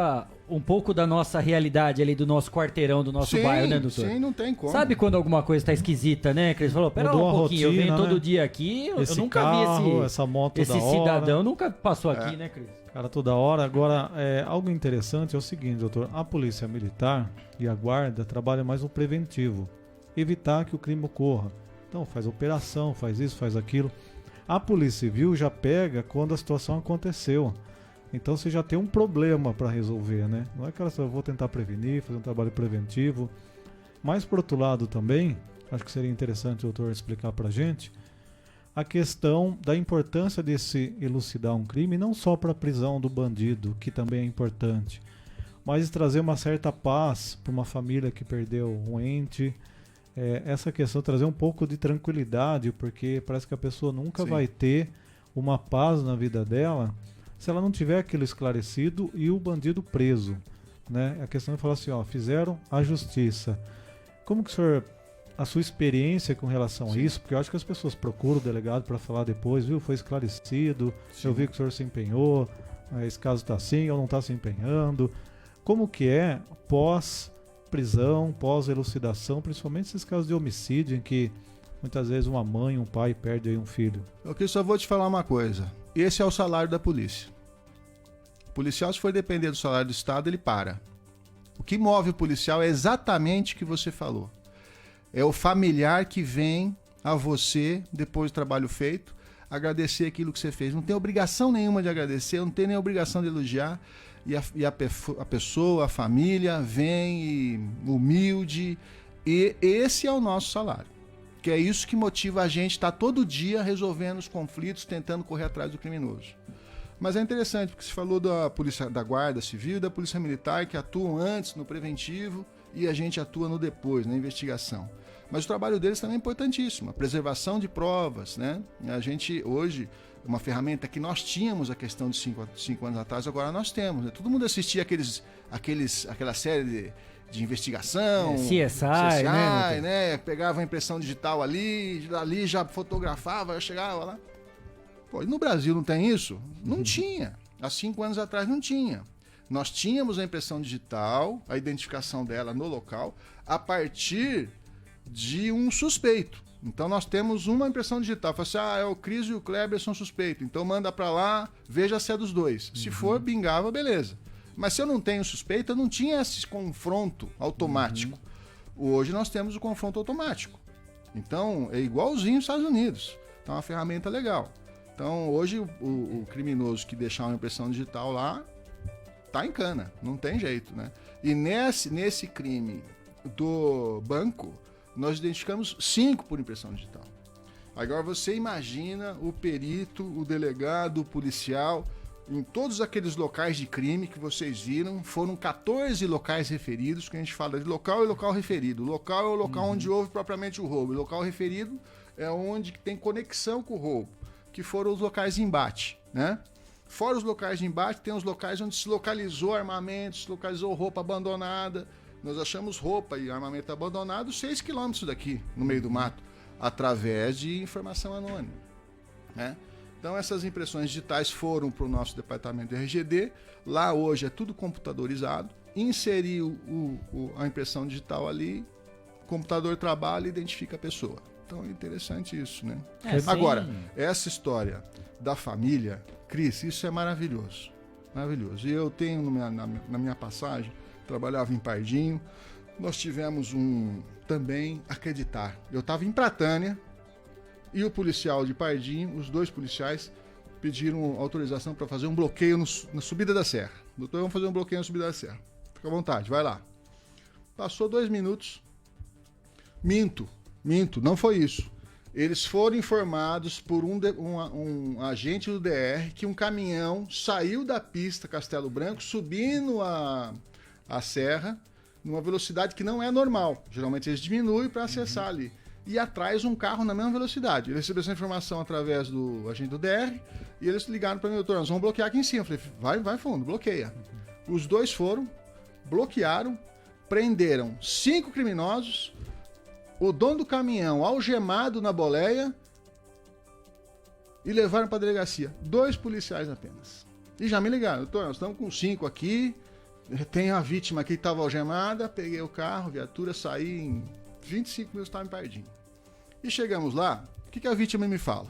um pouco da nossa realidade ali, do nosso quarteirão, do nosso bairro, né, doutor? Sim, não tem como. Sabe quando alguma coisa tá esquisita, né? Que eles falaram, pera Mudou um pouquinho, rotina, eu venho todo né? dia aqui, eu nunca carro, vi essa moto esse da hora. cidadão, nunca passou aqui, né, Cris? Cara, toda hora. Agora, algo interessante é o seguinte, doutor. A polícia militar e a guarda trabalham mais no preventivo. Evitar que o crime ocorra. Então, faz operação, faz isso, faz aquilo. A Polícia Civil já pega quando a situação aconteceu. Então, você já tem um problema para resolver, né? Não é que eu vou tentar prevenir, fazer um trabalho preventivo. Mas, por outro lado também, acho que seria interessante o doutor explicar para a gente a questão da importância de se elucidar um crime, não só para a prisão do bandido, que também é importante, mas trazer uma certa paz para uma família que perdeu um ente. Essa questão, trazer um pouco de tranquilidade, porque parece que a pessoa nunca vai ter uma paz na vida dela se ela não tiver aquilo esclarecido e o bandido preso, né? A questão é falar assim, fizeram a justiça. Como que o senhor, a sua experiência com relação a isso, porque eu acho que as pessoas procuram o delegado para falar depois, viu, foi esclarecido, eu vi que o senhor se empenhou, esse caso está assim ou não está se empenhando. Como que é pós-prisão, pós-elucidação, principalmente esses casos de homicídio em que muitas vezes uma mãe, um pai perde aí um filho? Eu só vou te falar uma coisa. Esse é o salário da polícia. O policial, se for depender do salário do Estado, ele para. O que move o policial é exatamente o que você falou. É o familiar que vem a você, depois do trabalho feito, agradecer aquilo que você fez. Não tem obrigação nenhuma de agradecer, não tem nem obrigação de elogiar. E a pessoa, a família, vem humilde. E esse é o nosso salário. Que é isso que motiva a gente a estar todo dia resolvendo os conflitos, tentando correr atrás do criminoso. Mas é interessante, porque você falou da polícia, da Guarda Civil e da Polícia Militar, que atuam antes no preventivo e a gente atua no depois, na investigação. Mas o trabalho deles também é importantíssimo, a preservação de provas, né? A gente, hoje, uma ferramenta que nós tínhamos a questão de 5 anos atrás, agora nós temos, né? Todo mundo assistia aquela série de investigação, CSI, né? Pegava a impressão digital ali já fotografava, já chegava lá. Pô, e no Brasil não tem isso? Não tinha. Há 5 anos atrás não tinha. Nós tínhamos a impressão digital, a identificação dela no local, a partir de um suspeito. Então nós temos uma impressão digital. Fala assim, o Cris e o Kleber são suspeitos. Então manda pra lá, veja se é dos dois. Se for, bingava, beleza. Mas se eu não tenho suspeita, não tinha esse confronto automático. Hoje nós temos o confronto automático. Então é igualzinho aos Estados Unidos. Então é uma ferramenta legal. Então hoje o criminoso que deixar uma impressão digital lá, tá em cana. Não tem jeito, né? E nesse crime do banco, nós identificamos 5 por impressão digital. Agora você imagina o perito, o delegado, o policial, em todos aqueles locais de crime que vocês viram, foram 14 locais referidos, que a gente fala de local e local referido. Local é o local onde houve propriamente o roubo. O local referido é onde tem conexão com o roubo, que foram os locais de embate, né? Fora os locais de embate, tem os locais onde se localizou armamento, se localizou roupa abandonada. Nós achamos roupa e armamento abandonado 6 quilômetros daqui, no meio do mato, através de informação anônima, né? Então essas impressões digitais foram para o nosso departamento de RGD. Lá hoje é tudo computadorizado. Inseriu a impressão digital ali, o computador trabalha e identifica a pessoa. Então é interessante isso, né? Agora, essa história da família, Cris, isso é maravilhoso. Maravilhoso. E eu tenho na minha passagem, trabalhava em Pardinho, nós tivemos também acreditar. Eu estava em Pratânia e o policial de Pardinho, os 2 policiais, pediram autorização para fazer um bloqueio na subida da serra. Doutor, vamos fazer um bloqueio na subida da serra. Fica à vontade, vai lá. Passou 2 minutos. Minto, não foi isso. Eles foram informados por um agente do DR que um caminhão saiu da pista Castelo Branco, subindo a serra, numa velocidade que não é normal. Geralmente eles diminuem para acessar ali. E atrás um carro na mesma velocidade. Ele recebeu essa informação através do agente do DR e eles ligaram para mim, doutor, nós vamos bloquear aqui em cima. Eu falei, vai fundo, bloqueia. Os 2 foram, bloquearam, prenderam 5 criminosos, o dono do caminhão algemado na boleia e levaram para a delegacia. 2 policiais apenas. E já me ligaram, doutor, nós estamos com 5 aqui, tem a vítima aqui que estava algemada, peguei o carro, viatura, saí em 25 minutos, estava em Pardinho. E chegamos lá, o que a vítima me fala?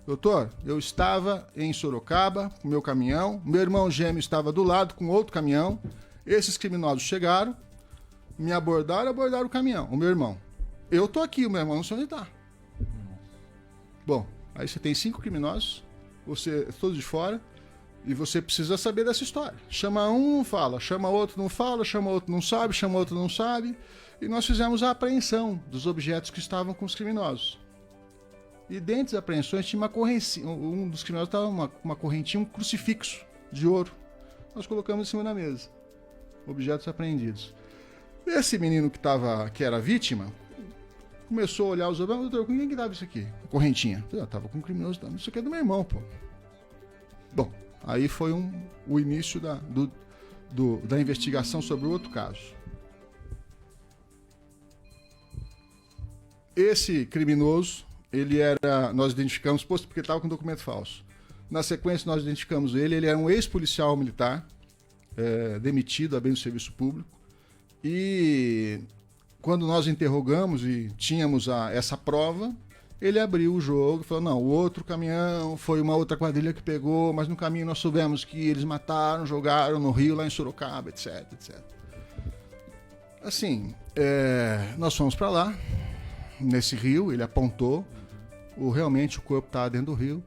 Doutor, eu estava em Sorocaba com meu caminhão, meu irmão gêmeo estava do lado com outro caminhão, esses criminosos chegaram, me abordaram o caminhão, o meu irmão. Eu tô aqui, o meu irmão não sei onde está. Bom, aí você tem 5 criminosos, você todos de fora, e você precisa saber dessa história. Chama um, fala, chama outro, não fala, chama outro, não sabe, chama outro, não sabe. E nós fizemos a apreensão dos objetos que estavam com os criminosos. E dentre as apreensões tinha uma correntinha, um dos criminosos estava uma correntinha, um crucifixo de ouro. Nós colocamos em cima da mesa. Objetos apreendidos. Esse menino que era vítima, começou a olhar os objetos. Doutor, com quem que dava isso aqui? A correntinha. Eu estava com um criminoso, isso aqui é do meu irmão, pô. Bom, aí foi o início da investigação sobre o outro caso. Esse criminoso, nós identificamos, porque ele estava com documento falso. Na sequência, nós identificamos ele era um ex-policial militar, demitido a bem do serviço público. E quando nós interrogamos e tínhamos essa prova, ele abriu o jogo e falou, não, o outro caminhão foi uma outra quadrilha que pegou, mas no caminho nós soubemos que eles mataram, jogaram no rio, lá em Sorocaba, etc, etc. Assim, nós fomos para lá, nesse rio, ele apontou, realmente o corpo estava dentro do rio,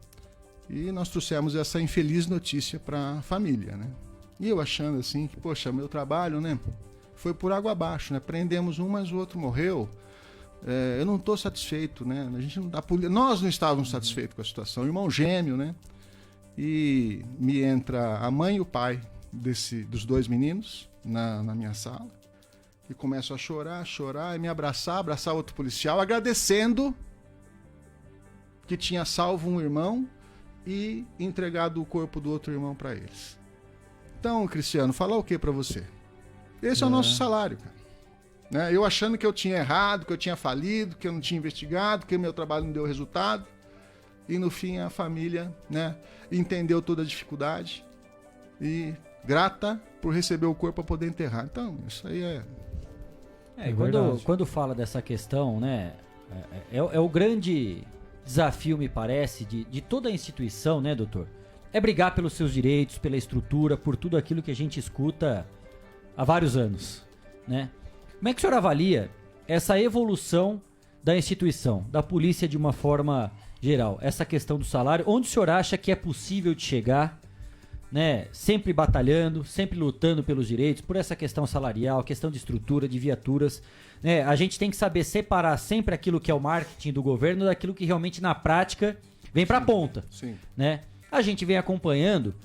e nós trouxemos essa infeliz notícia para a família, né? E eu achando assim, que, poxa, meu trabalho, né, foi por água abaixo, né? Prendemos um, mas o outro morreu. Eu não estou satisfeito, né? Nós não estávamos satisfeitos com a situação. O irmão gêmeo, né? E me entra a mãe e o pai dos 2 meninos na minha sala. E começo a chorar, e me abraçar outro policial, agradecendo que tinha salvo um irmão e entregado o corpo do outro irmão para eles. Então, Cristiano, falar o que para você? Esse é o nosso salário, cara. Né? Eu achando que eu tinha errado, que eu tinha falido, que eu não tinha investigado, que o meu trabalho não deu resultado. E no fim a família, né, entendeu toda a dificuldade e grata por receber o corpo para poder enterrar. Então, isso aí quando fala dessa questão, né, é o grande desafio, me parece, de toda a instituição, né, doutor? É brigar pelos seus direitos, pela estrutura, por tudo aquilo que a gente escuta há vários anos, né? Como é que o senhor avalia essa evolução da instituição, da polícia de uma forma geral? Essa questão do salário, onde o senhor acha que é possível de chegar né, sempre batalhando, sempre lutando pelos direitos, por essa questão salarial, questão de estrutura, de viaturas, né? A gente tem que saber separar sempre aquilo que é o marketing do governo daquilo que realmente na prática vem para a ponta, né? A gente vem acompanhando,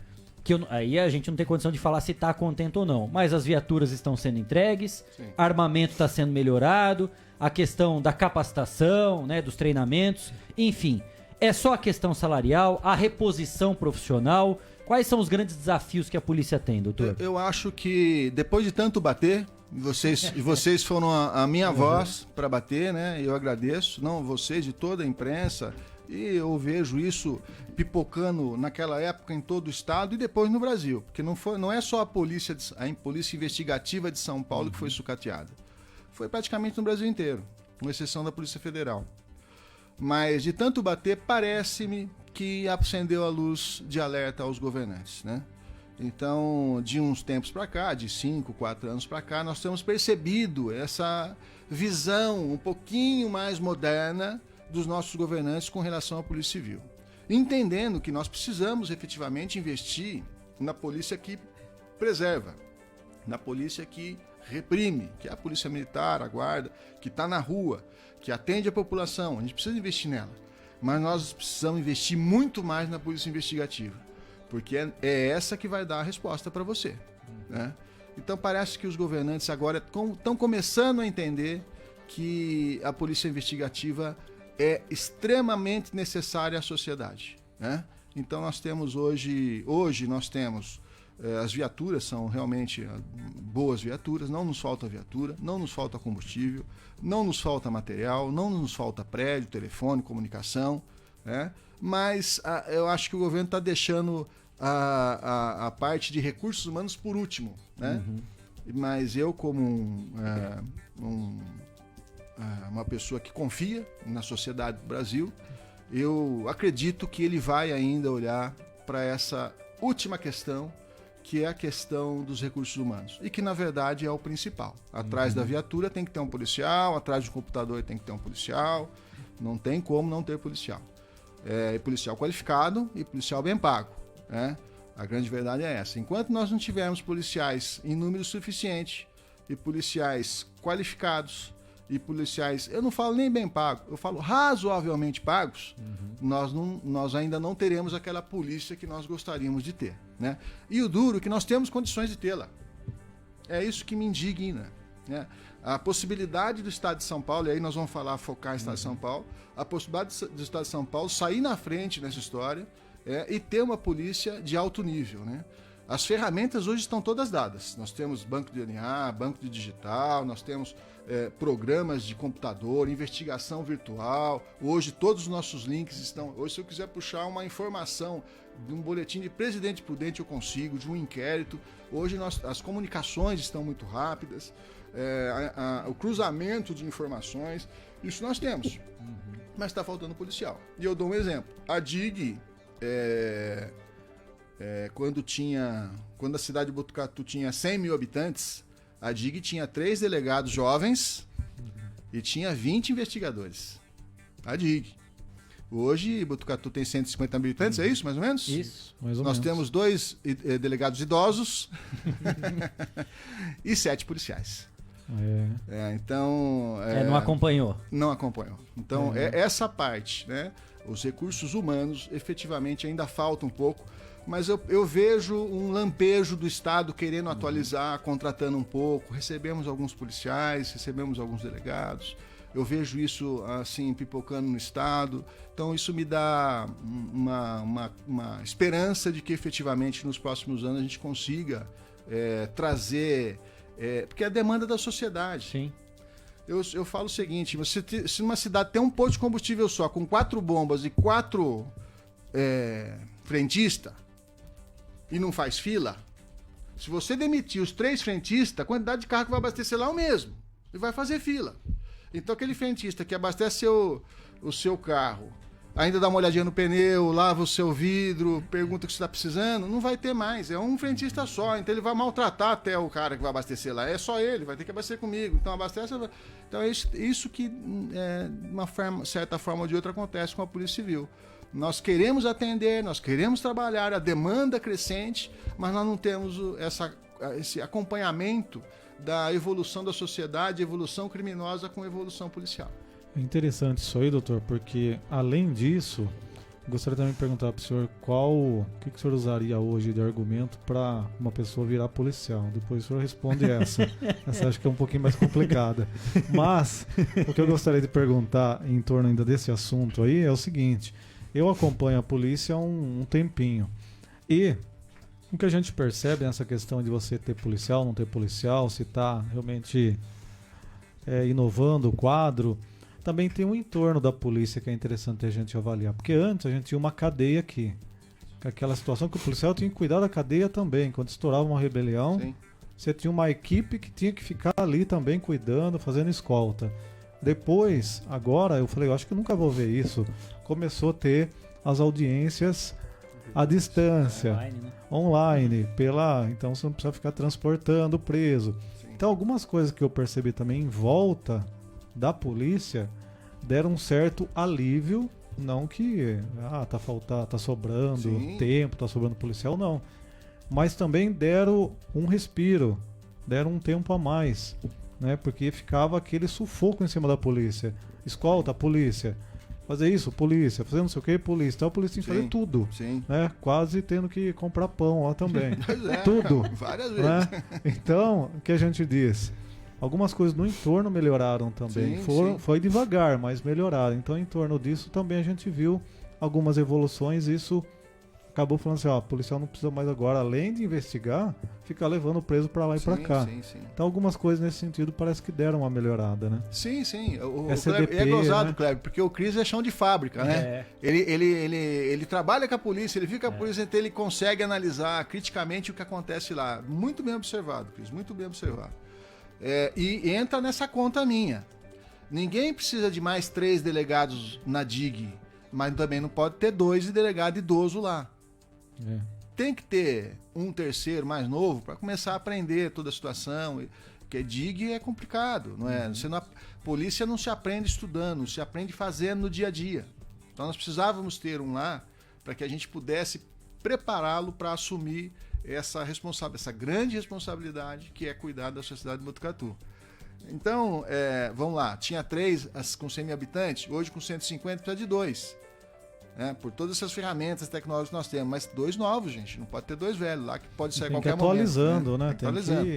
aí a gente não tem condição de falar se está contente ou não, mas as viaturas estão sendo entregues, armamento está sendo melhorado, a questão da capacitação, né, dos treinamentos, enfim, é só a questão salarial, a reposição profissional. Quais são os grandes desafios que a polícia tem, doutor? Eu acho que depois de tanto bater, vocês foram a minha voz para bater, né? Eu agradeço, não vocês, de toda a imprensa, e eu vejo isso pipocando naquela época em todo o estado e depois no Brasil, porque não é só a polícia investigativa de São Paulo que foi sucateada, foi praticamente no Brasil inteiro, com exceção da Polícia Federal. Mas de tanto bater, parece-me que acendeu a luz de alerta aos governantes, né? Então, de uns tempos para cá, de 5, 4 anos para cá, nós temos percebido essa visão um pouquinho mais moderna dos nossos governantes com relação à Polícia Civil. Entendendo que nós precisamos efetivamente investir na polícia que preserva, na polícia que reprime, que é a Polícia Militar, a Guarda, que está na rua, que atende a população. A gente precisa investir nela. Mas nós precisamos investir muito mais na polícia investigativa, porque é essa que vai dar a resposta para você, né? Então parece que os governantes agora estão começando a entender que a polícia investigativa é extremamente necessária à sociedade, né? Então nós temos hoje nós temos as viaturas são realmente boas viaturas, não nos falta viatura, não nos falta combustível, não nos falta material, não nos falta prédio, telefone, comunicação, né? Mas eu acho que o governo está deixando a parte de recursos humanos por último, né? Mas eu, como uma pessoa que confia na sociedade do Brasil, eu acredito que ele vai ainda olhar para essa última questão, que é a questão dos recursos humanos, e que na verdade é o principal. Atrás da viatura tem que ter um policial, atrás do computador tem que ter um policial, não tem como não ter policial. Policial qualificado e policial bem pago, né? A grande verdade é essa. Enquanto nós não tivermos policiais em número suficiente e policiais qualificados e policiais, eu não falo nem bem pagos, eu falo razoavelmente pagos, nós ainda não teremos aquela polícia que nós gostaríamos de ter, né? E o duro é que nós temos condições de tê-la. É isso que me indigna, né? A possibilidade do Estado de São Paulo, e aí nós vamos focar no Estado de São Paulo, a possibilidade do Estado de São Paulo sair na frente nessa história e ter uma polícia de alto nível, né? As ferramentas hoje estão todas dadas. Nós temos banco de DNA, banco de digital, nós temos programas de computador, investigação virtual. Hoje todos os nossos links estão... Hoje, se eu quiser puxar uma informação de um boletim de presidente prudente, eu consigo, de um inquérito. Hoje as comunicações estão muito rápidas, o cruzamento de informações, isso nós temos. Mas está faltando policial. E eu dou um exemplo. A DIG... quando a cidade de Botucatu tinha 100 mil habitantes, a DIG tinha 3 delegados jovens e tinha 20 investigadores. A DIG. Hoje, Botucatu tem 150 mil habitantes, é isso, mais ou menos? Isso. Mais ou Nós menos. temos 2 delegados idosos e 7 policiais. Então... não acompanhou. Não acompanhou. Então, essa parte, né? Os recursos humanos, efetivamente, ainda falta um pouco, mas eu vejo um lampejo do Estado querendo atualizar, contratando um pouco. Recebemos alguns policiais, recebemos alguns delegados. Eu vejo isso, assim, pipocando no Estado. Então, isso me dá uma esperança de que, efetivamente, nos próximos anos a gente consiga trazer... porque é a demanda da sociedade. Sim. Eu falo o seguinte, se uma cidade tem um posto de combustível só, com 4 bombas e 4 frentistas, e não faz fila, se você demitir os 3 frentistas, a quantidade de carro que vai abastecer lá é o mesmo, e vai fazer fila. Então aquele frentista que abastece o seu carro, ainda dá uma olhadinha no pneu, lava o seu vidro, pergunta o que você está precisando, não vai ter mais, é um frentista só, então ele vai maltratar até o cara que vai abastecer lá, é só ele, vai ter que abastecer comigo, então abastece... Então é isso que, de uma certa forma ou de outra, acontece com a Polícia Civil. Nós queremos atender, nós queremos trabalhar, a demanda crescente, mas nós não temos esse acompanhamento da evolução da sociedade, evolução criminosa com evolução policial. É interessante isso aí, doutor, porque além disso, gostaria também de perguntar para o senhor o que o senhor usaria hoje de argumento para uma pessoa virar policial. Depois o senhor responde essa. Essa acho que é um pouquinho mais complicada. Mas o que eu gostaria de perguntar em torno ainda desse assunto aí é o seguinte: eu acompanho a polícia há um tempinho e o que a gente percebe nessa questão de você ter policial, não ter policial, se está realmente inovando o quadro, também tem um entorno da polícia que é interessante a gente avaliar. Porque antes a gente tinha uma cadeia aqui. Aquela situação que o policial tinha que cuidar da cadeia também. Quando estourava uma rebelião, sim, você tinha uma equipe que tinha que ficar ali também cuidando, fazendo escolta. Depois, agora, eu falei, eu acho que eu nunca vou ver isso. Começou a ter as audiências à distância, online, então você não precisa ficar transportando o preso. Sim. Então algumas coisas que eu percebi também em volta da polícia deram um certo alívio, não que tá sobrando sim, tempo, tá sobrando policial, não. Mas também deram um respiro, deram um tempo a mais, né? Porque ficava aquele sufoco em cima da polícia. Escolta, polícia. Fazer isso, polícia. Fazer não sei o que, polícia. Então a polícia tem que fazer tudo. Sim. Né? Quase tendo que comprar pão lá também. Tudo. Várias vezes. Né? Então, o que a gente diz? Algumas coisas no entorno melhoraram também. Foi devagar, mas melhoraram. Então, em torno disso também a gente viu algumas evoluções. Isso acabou falando assim, o policial não precisa mais agora, além de investigar, ficar levando o preso para lá e para cá. Sim. Então algumas coisas nesse sentido parece que deram uma melhorada, né? Sim. O CDP, é gozado, né? Kleber, porque o Cris é chão de fábrica, né? Ele trabalha com a polícia, ele fica com a polícia, então ele consegue analisar criticamente o que acontece lá. Muito bem observado, Cris, muito bem observado. E entra nessa conta minha. Ninguém precisa de mais 3 delegados na DIG, mas também não pode ter 2 de delegado idoso lá. Tem que ter um terceiro mais novo para começar a aprender toda a situação, porque DIG é complicado, não é? Polícia não se aprende estudando, se aprende fazendo no dia a dia. Então nós precisávamos ter um lá para que a gente pudesse prepará-lo para assumir essa grande responsabilidade que é cuidar da sociedade de Botucatu. Então, vamos lá, tinha 3 com 100 mil habitantes, hoje com 150 precisa de 2. Por todas essas ferramentas tecnológicas que nós temos, mas 2 novos, gente, não pode ter 2 velhos lá que pode sair a qualquer momento. Atualizando, né? Tem atualizando.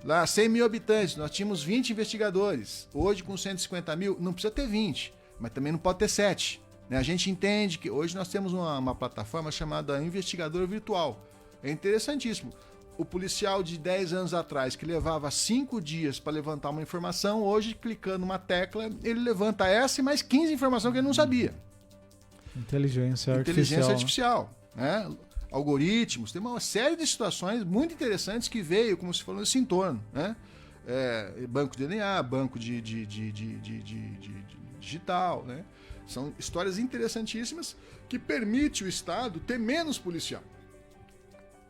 Lá, 100 mil habitantes, nós tínhamos 20 investigadores, hoje com 150 mil, não precisa ter 20, mas também não pode ter 7. A gente entende que hoje nós temos uma plataforma chamada Investigador Virtual, é interessantíssimo. O policial de 10 anos atrás, que levava 5 dias para levantar uma informação, hoje, clicando uma tecla, ele levanta essa e mais 15 informações que ele não sabia. Inteligência artificial, né? Algoritmos, tem uma série de situações muito interessantes que veio, como se falou, nesse entorno, né? Banco de DNA, banco de digital, né? São histórias interessantíssimas que permite o Estado ter menos policial.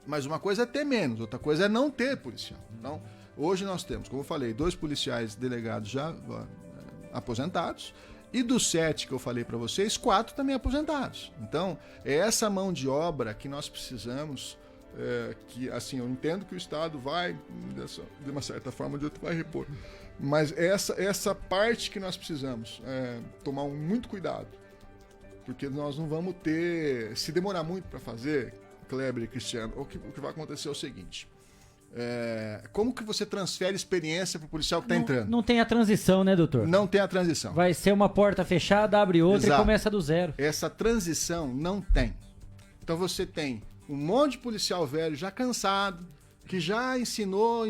Mas uma coisa é ter menos, outra coisa é não ter policial. Então, hoje nós temos, como eu falei, 2 policiais delegados já aposentados, e dos 7 que eu falei para vocês, 4 também aposentados. Então, é essa mão de obra que nós precisamos, que assim, eu entendo que o Estado vai, de uma certa forma ou de outra, vai repor. Mas essa parte que nós precisamos tomar muito cuidado, porque nós não vamos ter, se demorar muito para fazer, Kleber e Cristiano, o que vai acontecer é o seguinte: como que você transfere experiência para o policial que está entrando? Não tem a transição, né, doutor? Não tem a transição. Vai ser uma porta fechada, abre outra. Exato. E começa do zero. Essa transição não tem. Então você tem um monte de policial velho já cansado, que já ensinou,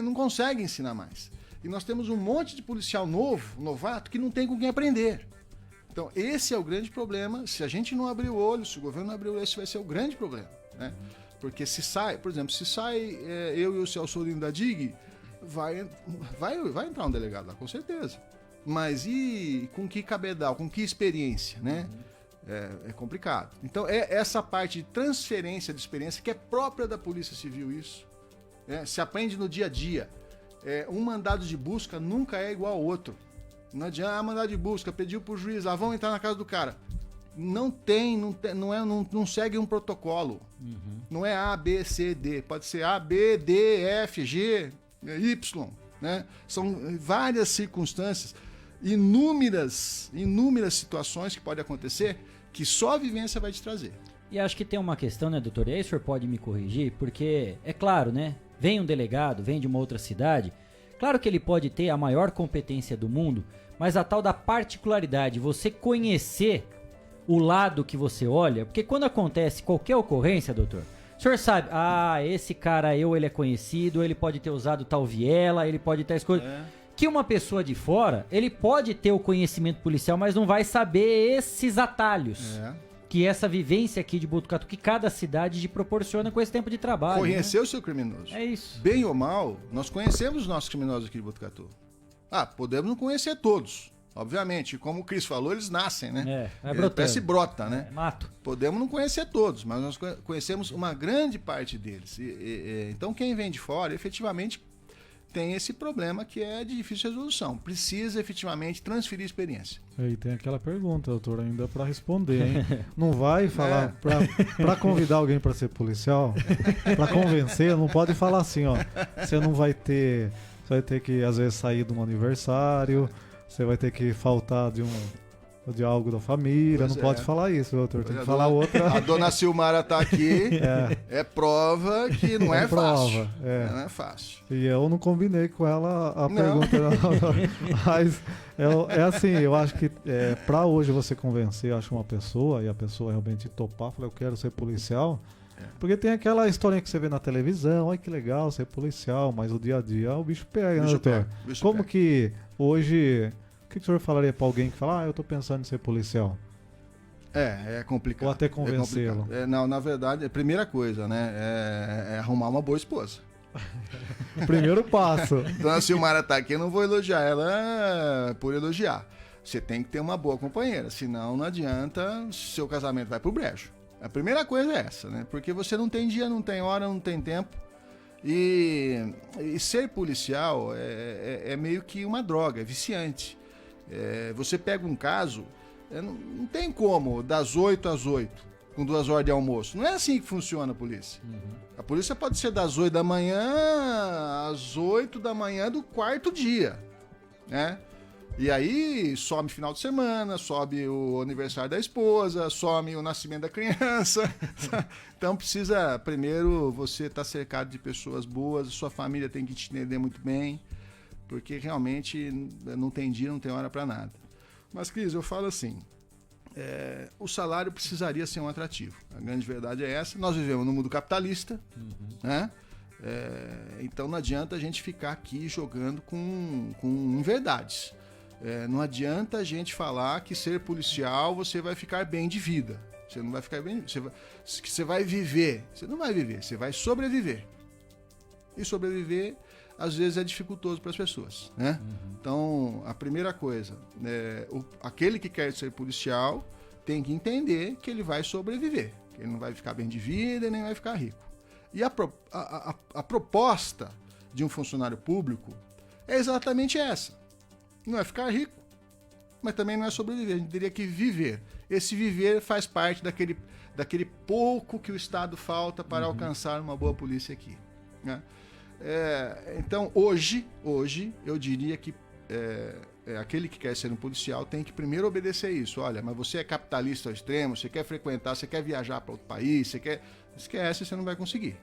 não consegue ensinar mais. E nós temos um monte de policial novato, que não tem com quem aprender. Então esse é o grande problema. Se a gente não abrir o olho, se o governo não abrir o olho, esse vai ser o grande problema, né? Porque se sai eu e o Celso Solino da DIG, vai entrar um delegado lá, com certeza. Mas e com que cabedal, com que experiência, né? É complicado. Então essa parte de transferência de experiência que é própria da Polícia Civil, isso. Se aprende no dia a dia. Um mandado de busca nunca é igual ao outro. Não adianta, mandado de busca, pediu pro juiz, vamos entrar na casa do cara. não segue um protocolo. Não é A, B, C, D. Pode ser A, B, D, F, G, Y. Né? São várias circunstâncias, inúmeras situações que podem acontecer que só a vivência vai te trazer. E acho que tem uma questão, né, doutor? E aí o senhor pode me corrigir, porque é claro, né? Vem um delegado, vem de uma outra cidade. Claro que ele pode ter a maior competência do mundo, mas a tal da particularidade, você conhecer o lado que você olha, porque quando acontece qualquer ocorrência, doutor, o senhor sabe, esse cara ele é conhecido, ele pode ter usado tal viela, ele pode ter escolhido. Que uma pessoa de fora, ele pode ter o conhecimento policial, mas não vai saber esses atalhos. Que essa vivência aqui de Botucatu, que cada cidade te proporciona com esse tempo de trabalho. Conhecer o seu criminoso. É isso. Bem ou mal, nós conhecemos os nossos criminosos aqui de Botucatu. Podemos não conhecer todos, obviamente. Como o Cris falou, eles nascem, né? Parece brota, né? Mato. Podemos não conhecer todos, mas nós conhecemos uma grande parte deles. Então, quem vem de fora, efetivamente, tem esse problema que é de difícil resolução. Precisa, efetivamente, transferir experiência. E tem aquela pergunta, doutor, ainda para responder, hein? Não vai falar, para convidar alguém para ser policial, para convencer, não pode falar assim, ó, você vai ter que, às vezes, sair de um aniversário, você vai ter que faltar de algo da família, não pode falar isso, doutor, tem que falar outra. A dona Silmara tá aqui, é prova que não é fácil. Não é fácil. E eu não combinei com ela a pergunta, não. Mas é assim, eu acho que para hoje você convencer, uma pessoa, e a pessoa realmente topar, falar, eu quero ser policial, porque tem aquela historinha que você vê na televisão, olha que legal ser policial, mas o dia a dia o bicho pega, né, doutor? Como que hoje... O que o senhor falaria para alguém que fala, eu tô pensando em ser policial? É complicado. Ou até convencê-lo? Não, na verdade, a primeira coisa, né, é arrumar uma boa esposa. Primeiro passo. Então, a Silmara tá aqui, eu não vou elogiar ela por elogiar. Você tem que ter uma boa companheira, senão não adianta, seu casamento vai pro brejo. A primeira coisa é essa, né? Porque você não tem dia, não tem hora, não tem tempo. E ser policial é meio que uma droga, é viciante. Você pega um caso, não tem como, das 8 às 8, com 2 horas de almoço. Não é assim que funciona a polícia. A polícia pode ser das 8 da manhã às 8 da manhã do quarto dia, né? E aí some final de semana, sobe o aniversário da esposa, some o nascimento da criança. Então precisa, primeiro, você estar cercado de pessoas boas, sua família tem que te entender muito bem, porque realmente não tem dia, não tem hora para nada. Mas, Cris, eu falo assim, o salário precisaria ser um atrativo. A grande verdade é essa. Nós vivemos no mundo capitalista, né? Então não adianta a gente ficar aqui jogando com inverdades. Não adianta a gente falar que ser policial você vai ficar bem de vida. Você não vai ficar bem. Você vai viver. Você não vai viver, você vai sobreviver. E sobreviver, às vezes, é dificultoso para as pessoas, né? Então, a primeira coisa, aquele que quer ser policial tem que entender que ele vai sobreviver. Que ele não vai ficar bem de vida e nem vai ficar rico. E a proposta de um funcionário público é exatamente essa. Não é ficar rico, mas também não é sobreviver. A gente teria que viver. Esse viver faz parte daquele pouco que o Estado falta para alcançar uma boa polícia aqui, né? Então, hoje, eu diria que aquele que quer ser um policial tem que primeiro obedecer isso. Olha, mas você é capitalista ao extremo, você quer frequentar, você quer viajar para outro país, você quer... Esquece, você não vai conseguir,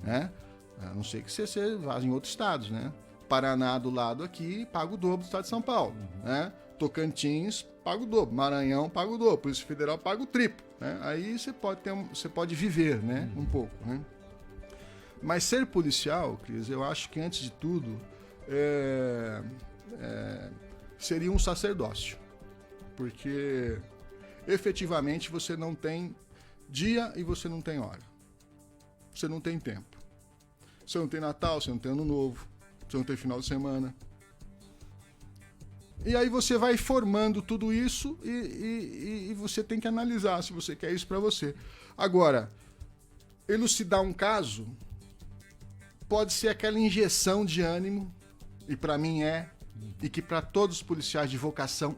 né? A não ser que você vá em outros estados, né? Paraná do lado aqui, paga o dobro do estado de São Paulo, né? Tocantins, paga o dobro. Maranhão, paga o dobro. Polícia Federal, paga o triplo, né? Aí você pode viver, né? Um pouco, né? Mas ser policial, Cris, eu acho que antes de tudo seria um sacerdócio, porque efetivamente você não tem dia e você não tem hora, você não tem tempo, você não tem Natal, você não tem Ano Novo, você não tem final de semana. E aí você vai formando tudo isso e você tem que analisar se você quer isso para você. Agora, elucidar um caso pode ser aquela injeção de ânimo, e para mim e que para todos os policiais de vocação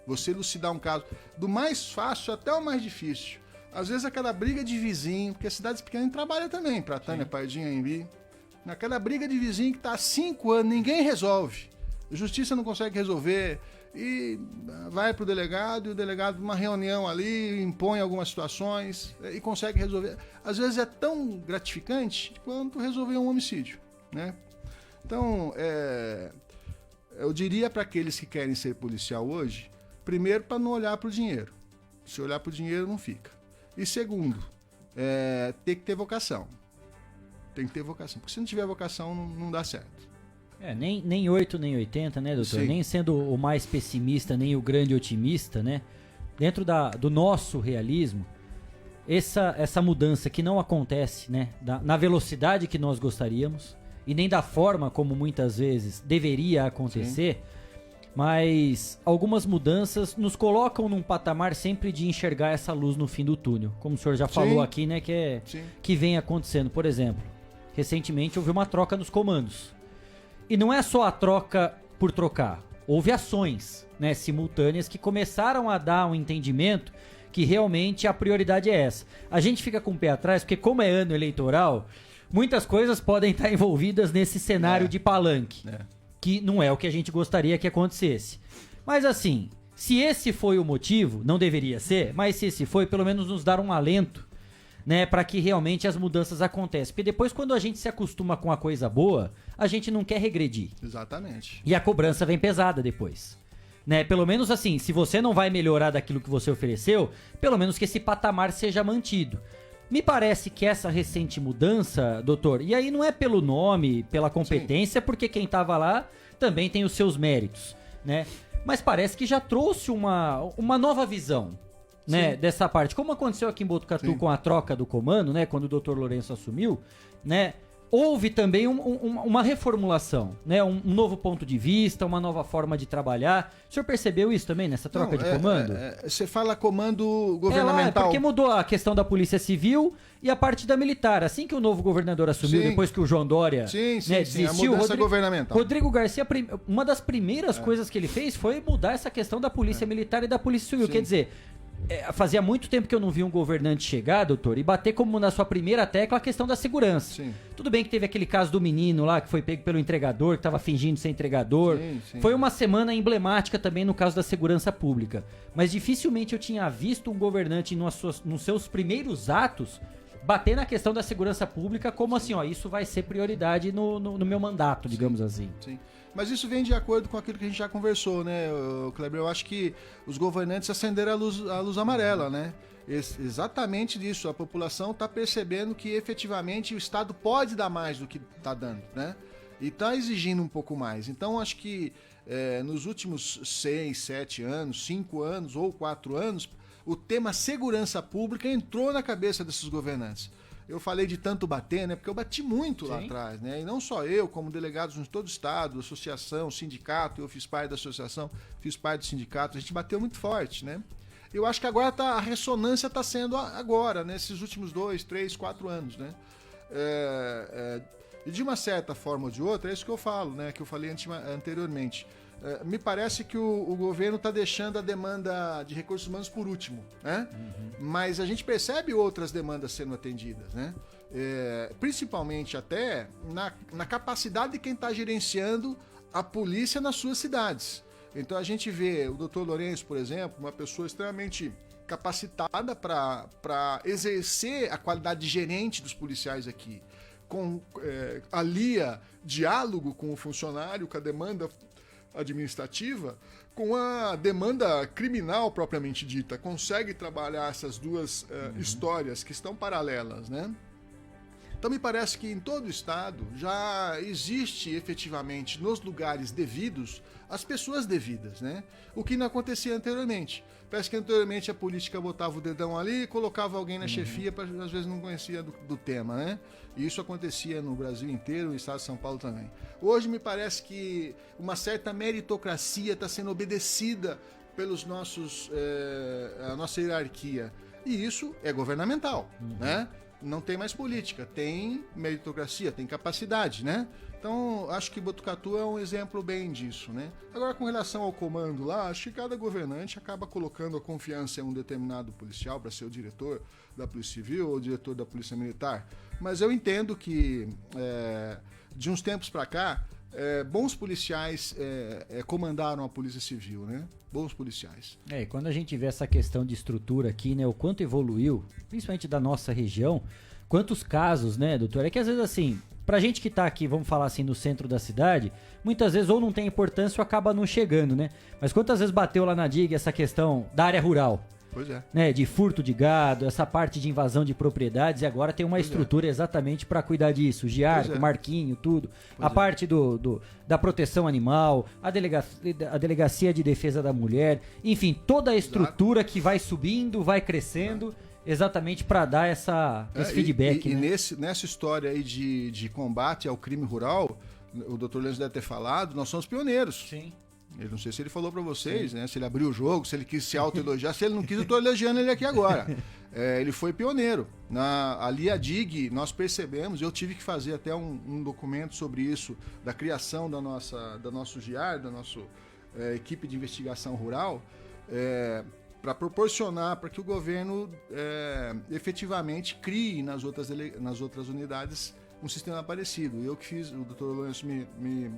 Você elucidar um caso, do mais fácil até o mais difícil. Às vezes aquela briga de vizinho, porque as cidades pequenas trabalham também, para Tânia, Pardinha, Embi. Naquela briga de vizinho que está há 5 anos, ninguém resolve. A justiça não consegue resolver e vai para o delegado, e o delegado, numa reunião ali, impõe algumas situações e consegue resolver. Às vezes é tão gratificante quanto resolver um homicídio, né? Então, eu diria para aqueles que querem ser policial hoje, primeiro, para não olhar para o dinheiro. Se olhar para o dinheiro, não fica. E segundo, tem que ter vocação. Tem que ter vocação. Porque se não tiver vocação, não dá certo. Nem 8, nem 80, né, doutor? Sim. Nem sendo o mais pessimista, nem o grande otimista, né? Dentro do nosso realismo, essa mudança que não acontece, né? Na velocidade que nós gostaríamos e nem da forma como muitas vezes deveria acontecer, mas algumas mudanças nos colocam num patamar sempre de enxergar essa luz no fim do túnel. Como o senhor já falou aqui, né? Que vem acontecendo. Por exemplo, recentemente houve uma troca nos comandos. E não é só a troca por trocar. Houve ações, né, simultâneas que começaram a dar um entendimento que realmente a prioridade é essa. A gente fica com o pé atrás porque como é ano eleitoral, muitas coisas podem estar envolvidas nesse cenário de palanque. Que não é o que a gente gostaria que acontecesse. Mas assim, se esse foi o motivo, não deveria ser, mas se esse foi, pelo menos nos dar um alento, né, para que realmente as mudanças aconteçam. Porque depois, quando a gente se acostuma com a coisa boa, a gente não quer regredir. Exatamente. E a cobrança vem pesada depois. Né? Pelo menos assim, se você não vai melhorar daquilo que você ofereceu, pelo menos que esse patamar seja mantido. Me parece que essa recente mudança, doutor, e aí não é pelo nome, pela competência, porque quem estava lá também tem os seus méritos, né? Mas parece que já trouxe uma nova visão, né, dessa parte. Como aconteceu aqui em Botucatu com a troca do comando, né, quando o Dr. Lourenço assumiu, né, houve também uma reformulação, né, um novo ponto de vista, uma nova forma de trabalhar. O senhor percebeu isso também nessa troca de comando? Você fala comando governamental. Porque mudou a questão da Polícia Civil e a parte da militar. Assim que o novo governador assumiu, depois que o João Dória desistiu, a mudança governamental. Rodrigo Garcia, uma das primeiras coisas que ele fez foi mudar essa questão da Polícia Militar e da Polícia Civil. Quer dizer, fazia muito tempo que eu não vi um governante chegar, doutor, e bater como na sua primeira tecla a questão da segurança. Tudo bem que teve aquele caso do menino lá que foi pego pelo entregador, que estava fingindo ser entregador. Foi uma semana emblemática também no caso da segurança pública. Mas dificilmente eu tinha visto um governante nos seus primeiros atos bater na questão da segurança pública como assim, ó, isso vai ser prioridade no meu mandato, digamos assim. Sim. Mas isso vem de acordo com aquilo que a gente já conversou, né, Kleber? Eu acho que os governantes acenderam a luz amarela, né? Exatamente disso. A população está percebendo que efetivamente o Estado pode dar mais do que está dando, né? E está exigindo um pouco mais. Então, acho que nos últimos 6, 7 anos, 5 anos ou 4 anos, o tema segurança pública entrou na cabeça desses governantes. Eu falei de tanto bater, né? Porque eu bati muito lá atrás, né? E não só eu, como delegados em todo o estado, associação, sindicato, eu fiz parte da associação, fiz parte do sindicato, a gente bateu muito forte, né? Eu acho que agora a ressonância está sendo agora, nesses últimos 2, 3, 4 anos, né? E de uma certa forma ou de outra, é isso que eu falo, né? Que eu falei anteriormente. Me parece que o governo está deixando a demanda de recursos humanos por último, né? Mas a gente percebe outras demandas sendo atendidas, né? Principalmente até na capacidade de quem está gerenciando a polícia nas suas cidades. Então a gente vê o Dr. Lourenço, por exemplo, uma pessoa extremamente capacitada para exercer a qualidade de gerente dos policiais aqui, alia diálogo com o funcionário, com a demanda administrativa, com a demanda criminal propriamente dita, consegue trabalhar essas duas histórias que estão paralelas, né? Então me parece que em todo o estado já existe efetivamente nos lugares devidos as pessoas devidas, né? O que não acontecia anteriormente. Parece que anteriormente a política botava o dedão ali e colocava alguém na chefia, às vezes não conhecia do tema, né? E isso acontecia no Brasil inteiro, no estado de São Paulo também. Hoje me parece que uma certa meritocracia está sendo obedecida pelos a nossa hierarquia. E isso é governamental, né? não tem mais política, tem meritocracia, tem capacidade, né? Então, acho que Botucatu é um exemplo bem disso, né? Agora, com relação ao comando lá, acho que cada governante acaba colocando a confiança em um determinado policial para ser o diretor da Polícia Civil ou o diretor da Polícia Militar. Mas eu entendo que, de uns tempos para cá, bons policiais comandaram a Polícia Civil, né? Bons policiais. E quando a gente vê essa questão de estrutura aqui, né, o quanto evoluiu, principalmente da nossa região, quantos casos, né, doutor? É que às vezes assim, pra gente que tá aqui, vamos falar assim, no centro da cidade, muitas vezes ou não tem importância ou acaba não chegando, né? Mas quantas vezes bateu lá na DIG essa questão da área rural? Pois é. Né, de furto de gado, essa parte de invasão de propriedades, e agora tem uma estrutura exatamente para cuidar disso. O Giarco, o Marquinho, tudo. A parte da proteção animal, a delegacia de defesa da mulher, enfim, toda a estrutura que vai subindo, vai crescendo, exatamente para dar esse feedback. E né? nessa história aí de combate ao crime rural, o Dr. Lenz deve ter falado, nós somos pioneiros. Sim. Eu não sei se ele falou para vocês, né? Se ele abriu o jogo, se ele quis se autoelogiar. Se ele não quis, eu estou elogiando ele aqui agora. Ele foi pioneiro. Ali a DIG, nós percebemos, eu tive que fazer até um documento sobre isso, da criação da nosso GIAR, da nossa equipe de investigação rural, para proporcionar para que o governo efetivamente crie nas outras unidades um sistema parecido. Eu que fiz, o Dr. Lourenço me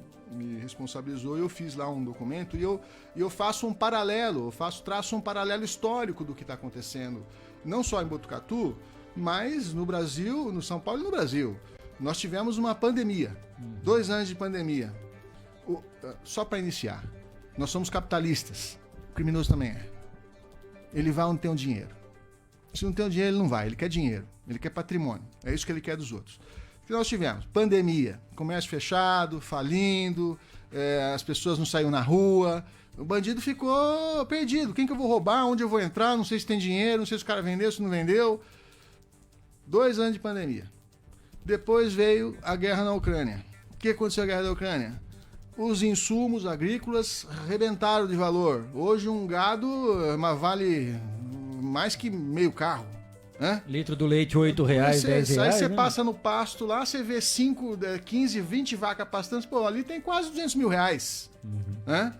responsabilizou, eu fiz lá um documento e eu faço um paralelo, traço um paralelo histórico do que está acontecendo, não só em Botucatu, mas no Brasil, no São Paulo e no Brasil. Nós tivemos uma pandemia, 2 anos de pandemia. Só para iniciar, nós somos capitalistas, o criminoso também é. Ele vai onde tem o dinheiro. Se não tem o dinheiro, ele não vai, ele quer dinheiro, ele quer patrimônio, é isso que ele quer dos outros. O que nós tivemos? Pandemia, comércio fechado, falindo, as pessoas não saíam na rua, o bandido ficou perdido. Quem que eu vou roubar? Onde eu vou entrar? Não sei se tem dinheiro, não sei se o cara vendeu, se não vendeu. 2 anos de pandemia. Depois veio a guerra na Ucrânia. O que aconteceu na guerra da Ucrânia? Os insumos agrícolas arrebentaram de valor. Hoje um gado vale mais que meio carro. Litro do leite R$8, R$10. Aí você né? passa no pasto lá, você vê 5, 15, 20 vacas pastando, pô, ali tem quase R$200 mil. Né?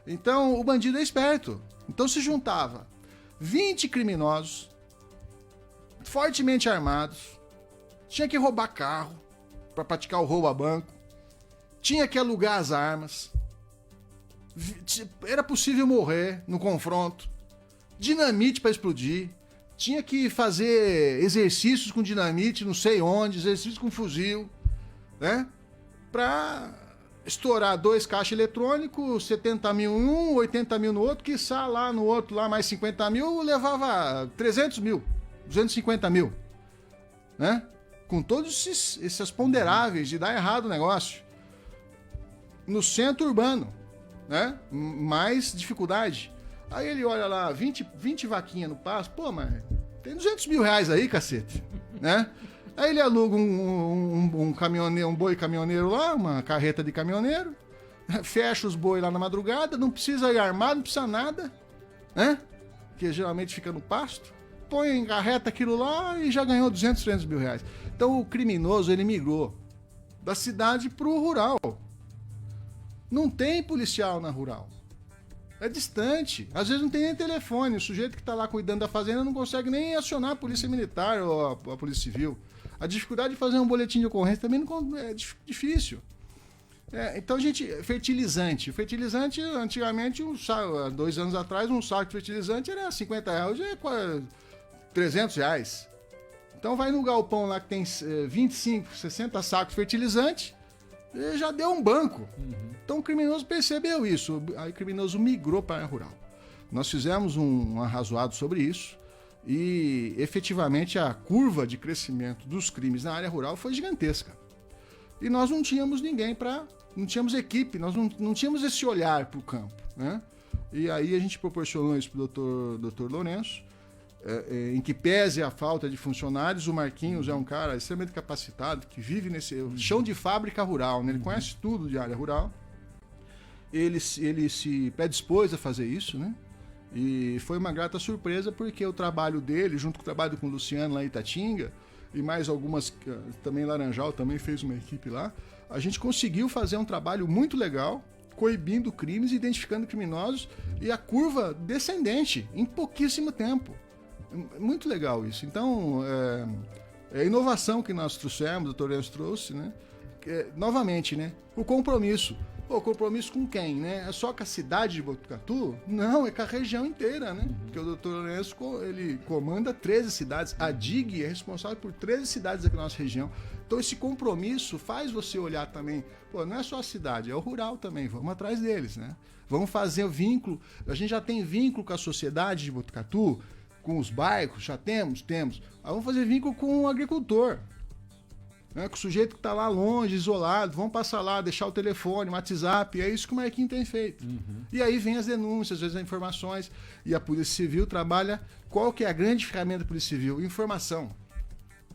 Então o bandido é esperto. Então se juntava 20 criminosos, fortemente armados, tinha que roubar carro para praticar o roubo a banco, tinha que alugar as armas, era possível morrer no confronto, dinamite para explodir. Tinha que fazer exercícios com dinamite, não sei onde, exercícios com fuzil, né? Pra estourar 2 caixas eletrônicos, 70 mil em um, 80 mil no outro, quiçá lá no outro, lá mais 50 mil, levava 300 mil, 250 mil, né? Com todos esses ponderáveis de dar errado o negócio. No centro urbano, né? Mais dificuldade. Aí ele olha lá, 20 vaquinhas no pasto, pô, mas tem R$200 mil aí, cacete, né? Aí ele aluga um caminhoneiro, um boi caminhoneiro lá, uma carreta de caminhoneiro, fecha os boi lá na madrugada, não precisa ir armado, não precisa nada, né? Que geralmente fica no pasto, põe em carreta aquilo lá e já ganhou 200, 300 mil reais. Então o criminoso, ele migrou da cidade pro rural. Não tem policial na rural. É distante. Às vezes não tem nem telefone. O sujeito que está lá cuidando da fazenda não consegue nem acionar a polícia militar ou a polícia civil. A dificuldade de fazer um boletim de ocorrência também não é difícil. Então, fertilizante. Fertilizante, antigamente, 2 anos atrás, um saco de fertilizante era R$50, hoje é R$300. Então vai no galpão lá que tem 25, 60 sacos de fertilizante, e já deu um banco. Então o criminoso percebeu isso, aí o criminoso migrou para a área rural. Nós fizemos um arrazoado sobre isso e efetivamente a curva de crescimento dos crimes na área rural foi gigantesca. E nós não tínhamos não tínhamos equipe, nós não tínhamos esse olhar para o campo, né? E aí a gente proporcionou isso para o Dr. Lourenço, em que pese a falta de funcionários, o Marquinhos é um cara extremamente capacitado, que vive nesse chão de fábrica rural, né? Ele conhece tudo de área rural. Ele se predispôs a fazer isso, né? E foi uma grata surpresa, porque o trabalho dele, junto com o trabalho com o Luciano lá em Itatinga, e mais algumas, também Laranjal também fez uma equipe lá, a gente conseguiu fazer um trabalho muito legal, coibindo crimes, identificando criminosos e a curva descendente em pouquíssimo tempo. Muito legal isso. Então, é a inovação que nós trouxemos, o doutor Lourenço trouxe, né? Novamente, né? O compromisso. O compromisso com quem, né? É só com a cidade de Botucatu? Não, é com a região inteira, né? Porque o doutor Lourenço, ele comanda 13 cidades. A DIG é responsável por 13 cidades aqui na nossa região. Então esse compromisso faz você olhar também, não é só a cidade, é o rural também, vamos atrás deles, né? Vamos fazer o vínculo, a gente já tem vínculo com a sociedade de Botucatu, com os bairros, já temos. Vamos fazer vínculo com o agricultor. Né, com o sujeito que está lá longe, isolado, vão passar lá, deixar o telefone, o WhatsApp, é isso que o Marquinhos tem feito. E aí vem as denúncias, às vezes as informações, e a Polícia Civil trabalha, qual que é a grande ferramenta da Polícia Civil? Informação.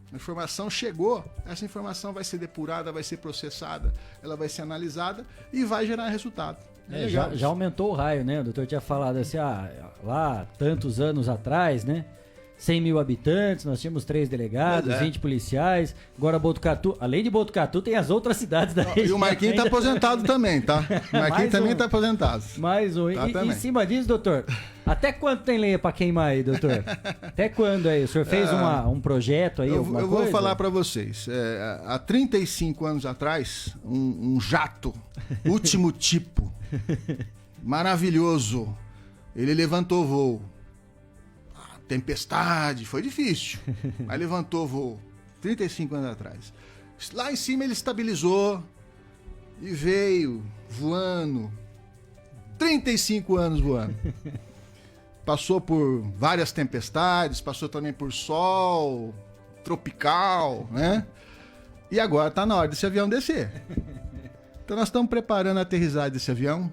A informação chegou, essa informação vai ser depurada, vai ser processada, ela vai ser analisada e vai gerar resultado. Já aumentou o raio, né? O doutor tinha falado assim, lá tantos anos atrás, né? 100 mil habitantes, nós tínhamos 3 delegados, 20 policiais. Agora Botucatu, além de Botucatu, tem as outras cidades da região. E o Marquinhos está aposentado também, tá? O Marquinhos também está aposentado. Mais um. Tá, em cima disso, doutor, até quando tem lenha para queimar aí, doutor? Até quando aí? O senhor fez um projeto aí, alguma coisa? Eu vou falar para vocês. Há 35 anos atrás, um jato, último tipo, maravilhoso, ele levantou voo. Tempestade, foi difícil, mas levantou voo 35 anos atrás. Lá em cima ele estabilizou e veio voando, 35 anos voando. Passou por várias tempestades, passou também por sol tropical, né? E agora está na hora desse avião descer. Então nós estamos preparando a aterrissagem desse avião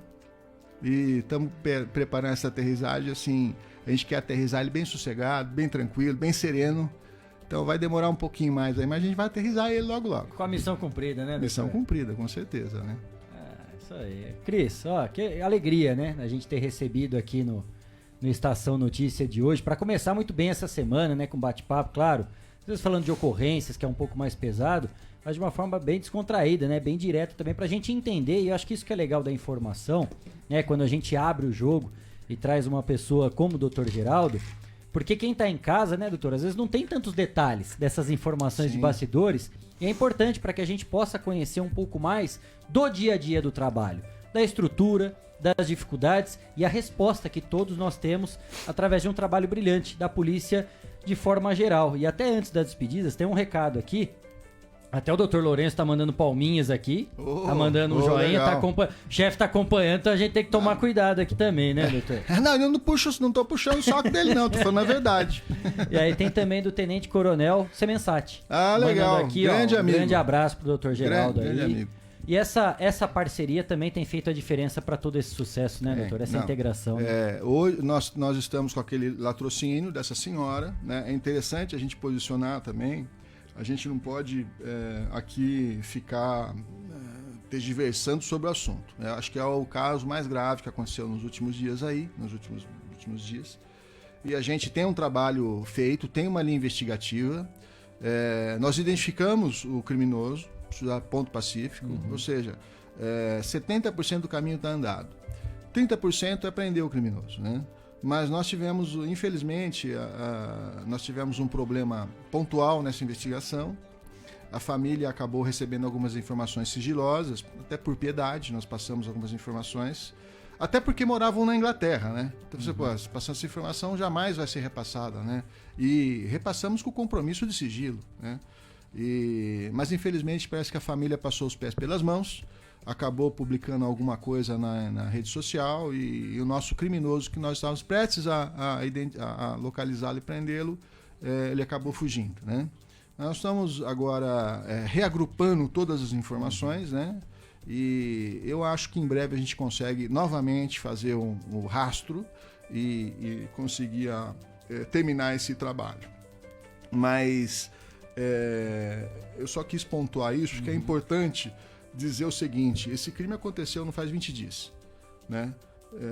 e estamos preparando essa aterrissagem assim. A gente quer aterrissar ele bem sossegado, bem tranquilo, bem sereno. Então vai demorar um pouquinho mais aí, mas a gente vai aterrissar ele logo. Com a missão cumprida, né? Missão cumprida, com certeza, né? Isso aí. Cris, que alegria, né? A gente ter recebido aqui no Estação Notícia de hoje. Para começar muito bem essa semana, né? Com bate-papo, claro. Às vezes falando de ocorrências, que é um pouco mais pesado, mas de uma forma bem descontraída, né? Bem direta também, pra gente entender. E eu acho que isso que é legal da informação, né? Quando a gente abre o jogo e traz uma pessoa como o Dr. Geraldo, porque quem está em casa, né, doutor, às vezes não tem tantos detalhes dessas informações de bastidores, e é importante para que a gente possa conhecer um pouco mais do dia a dia do trabalho, da estrutura, das dificuldades e a resposta que todos nós temos através de um trabalho brilhante da polícia de forma geral. E até antes das despedidas, tem um recado aqui. Até o Dr. Lourenço tá mandando palminhas aqui, tá mandando um joinha, o chefe tá acompanhando, então a gente tem que tomar cuidado aqui também, né, doutor? Não, eu não tô puxando o saco dele não, tô falando a verdade. E aí tem também do Tenente Coronel Semensati. Legal, aqui, grande amigo. Grande abraço pro Dr. Geraldo grande aí. Amigo. E essa parceria também tem feito a diferença para todo esse sucesso, né, doutor? Essa integração. Hoje nós estamos com aquele latrocínio dessa senhora, né? É interessante a gente posicionar também. A gente não pode aqui ficar tergiversando sobre o assunto. Acho que é o caso mais grave que aconteceu nos últimos dias aí, nos últimos dias. E a gente tem um trabalho feito, tem uma linha investigativa. Nós identificamos o criminoso, ponto pacífico, ou seja, 70% do caminho está andado. 30% é prender o criminoso, né? Mas nós tivemos, infelizmente, nós tivemos um problema pontual nessa investigação. A família acabou recebendo algumas informações sigilosas, até por piedade, nós passamos algumas informações, até porque moravam na Inglaterra, né? Então você passando essa informação jamais vai ser repassada, né? E repassamos com compromisso de sigilo, né? Mas infelizmente parece que a família passou os pés pelas mãos, acabou publicando alguma coisa na rede social e o nosso criminoso, que nós estávamos prestes a localizá-lo e prendê-lo, ele acabou fugindo, né? Nós estamos agora reagrupando todas as informações, né? E eu acho que em breve a gente consegue novamente fazer um rastro e conseguir terminar esse trabalho. Mas eu só quis pontuar isso, porque é importante dizer o seguinte: esse crime aconteceu não faz 20 dias, né?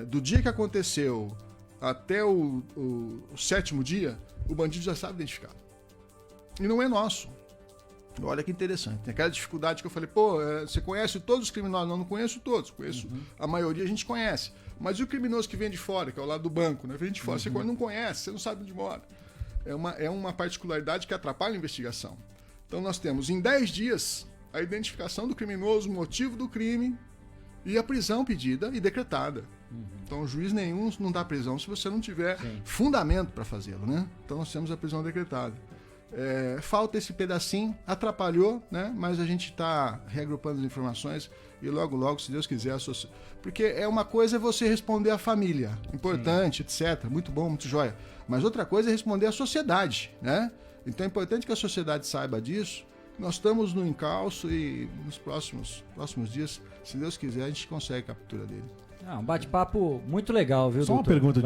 Do dia que aconteceu até o 7º dia, o bandido já estava identificado. e não é nosso. Olha que interessante. Tem aquela dificuldade que eu falei, você conhece todos os criminosos? Não conheço todos. Conheço a maioria, a gente conhece. Mas e o criminoso que vem de fora, que é o lado do banco, né? Vem de fora, você não conhece, você não sabe onde mora. É uma particularidade que atrapalha a investigação. Então nós temos em 10 dias a identificação do criminoso, o motivo do crime e a prisão pedida e decretada. Então o juiz nenhum não dá prisão se você não tiver fundamento para fazê-lo, né? Então nós temos a prisão decretada. Falta esse pedacinho, atrapalhou, né? Mas a gente está reagrupando as informações e logo, se Deus quiser, porque uma coisa é você responder à família, importante, etc. Muito bom, muito jóia. Mas outra coisa é responder à sociedade, né? Então é importante que a sociedade saiba disso. Nós estamos no encalço e nos próximos dias, se Deus quiser, a gente consegue a captura dele. Um bate-papo muito legal, viu, Só doutor? uma pergunta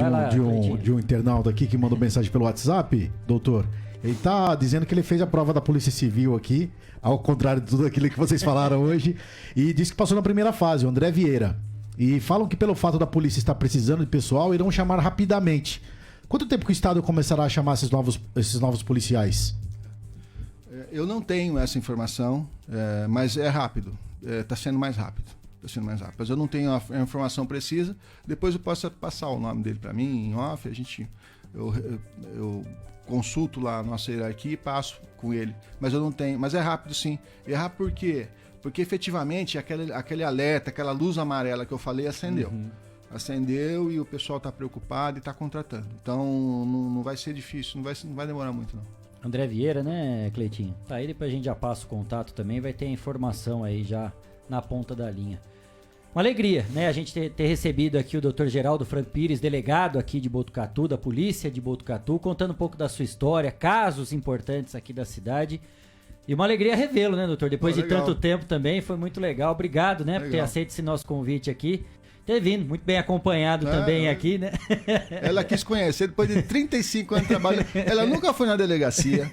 de um internauta aqui que mandou mensagem pelo WhatsApp, doutor. Ele tá dizendo que ele fez a prova da Polícia Civil aqui, ao contrário de tudo aquilo que vocês falaram hoje, e disse que passou na primeira fase, o André Vieira. E falam que pelo fato da polícia estar precisando de pessoal, irão chamar rapidamente. Quanto tempo que o Estado começará a chamar esses novos policiais? Eu não tenho essa informação, mas é rápido. Está sendo mais rápido. Mas eu não tenho a informação precisa. Depois eu posso passar o nome dele para mim, em off. Eu consulto lá a nossa hierarquia e passo com ele. Mas eu não tenho. Mas é rápido, sim. É rápido por quê? Porque efetivamente aquele alerta, aquela luz amarela que eu falei, acendeu. Acendeu e o pessoal está preocupado e está contratando. Então não vai ser difícil, não vai demorar muito, não. André Vieira, né, Cleitinho? Tá aí, depois a gente já passa o contato também, vai ter informação aí já na ponta da linha. Uma alegria, né, a gente ter recebido aqui o Dr. Geraldo Franco Pires, delegado aqui de Botucatu, da Polícia de Botucatu, contando um pouco da sua história, casos importantes aqui da cidade. E uma alegria revê-lo, né, doutor? Depois de tanto tempo também, foi muito legal. Obrigado, né, por ter aceito esse nosso convite aqui. Ter vindo, muito bem acompanhado também aqui, né? Ela quis conhecer depois de 35 anos de trabalho. Ela nunca foi na delegacia.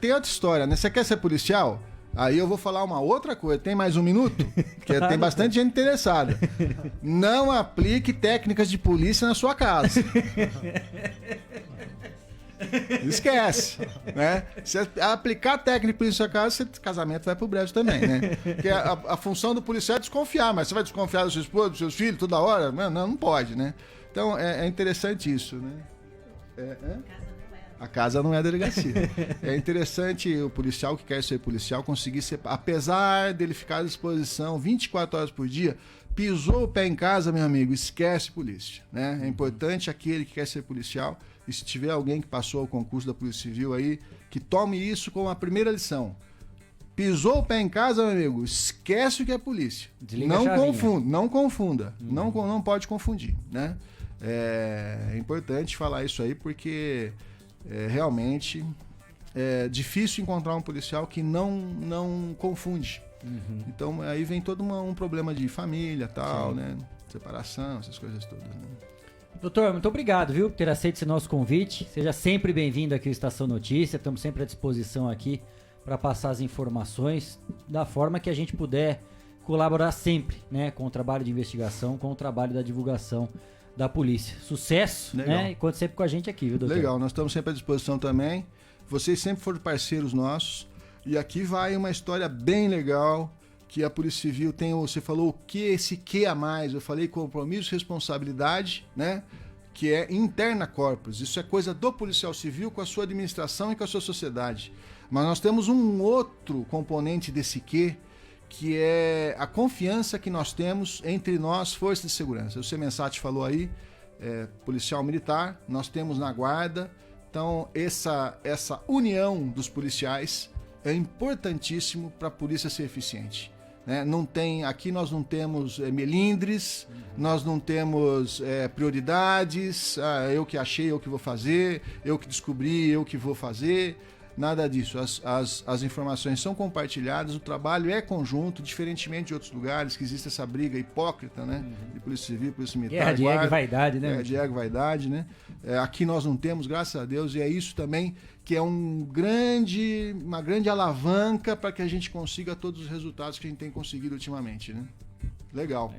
Tem outra história, né? Você quer ser policial? Aí eu vou falar uma outra coisa. Tem mais um minuto? Porque tem bastante gente interessada. Não aplique técnicas de polícia na sua casa. Esquece, né? Se aplicar técnica em sua casa, o casamento vai pro brejo também, né? Porque a função do policial é desconfiar, mas você vai desconfiar da sua esposa, dos seus filhos, toda hora? Não pode, né? Então é interessante isso, né? A casa não é a delegacia. É interessante o policial que quer ser policial conseguir ser, apesar dele ficar à disposição 24 horas por dia, pisou o pé em casa, meu amigo, esquece polícia, né? É importante aquele que quer ser policial. E se tiver alguém que passou o concurso da Polícia Civil aí, que tome isso como a primeira lição. Pisou o pé em casa, meu amigo, esquece o que é polícia. Não confunda. Não pode confundir, né? É importante falar isso aí porque realmente é difícil encontrar um policial que não confunde. Então aí vem todo um problema de família, tal, né? Separação, essas coisas todas, né? Doutor, muito obrigado, viu, por ter aceito esse nosso convite. Seja sempre bem-vindo aqui ao Estação Notícia. Estamos sempre à disposição aqui para passar as informações da forma que a gente puder colaborar sempre, né, com o trabalho de investigação, com o trabalho da divulgação da polícia. Sucesso, né? E conte sempre com a gente aqui, viu, doutor? Legal, nós estamos sempre à disposição também. Vocês sempre foram parceiros nossos. E aqui vai uma história bem legal, que a Polícia Civil tem, você falou o que, esse que a mais, eu falei compromisso, responsabilidade, né? Que é interna corpus. Isso é coisa do policial civil com a sua administração e com a sua sociedade. Mas nós temos um outro componente desse que é a confiança que nós temos entre nós, forças de segurança. O Semensati falou aí, policial militar, nós temos na guarda. Então, essa união dos policiais é importantíssimo para a polícia ser eficiente. Né? Aqui nós não temos melindres, nós não temos prioridades, eu que achei, eu que vou fazer, eu que descobri, eu que vou fazer, nada disso. As informações são compartilhadas, o trabalho é conjunto, diferentemente de outros lugares que existe essa briga hipócrita, né? De polícia civil, polícia militar. Guerra de ego e vaidade, né? Guerra de ego e vaidade, né? Aqui nós não temos, graças a Deus, e é isso também que é uma grande alavanca para que a gente consiga todos os resultados que a gente tem conseguido ultimamente, né? Legal.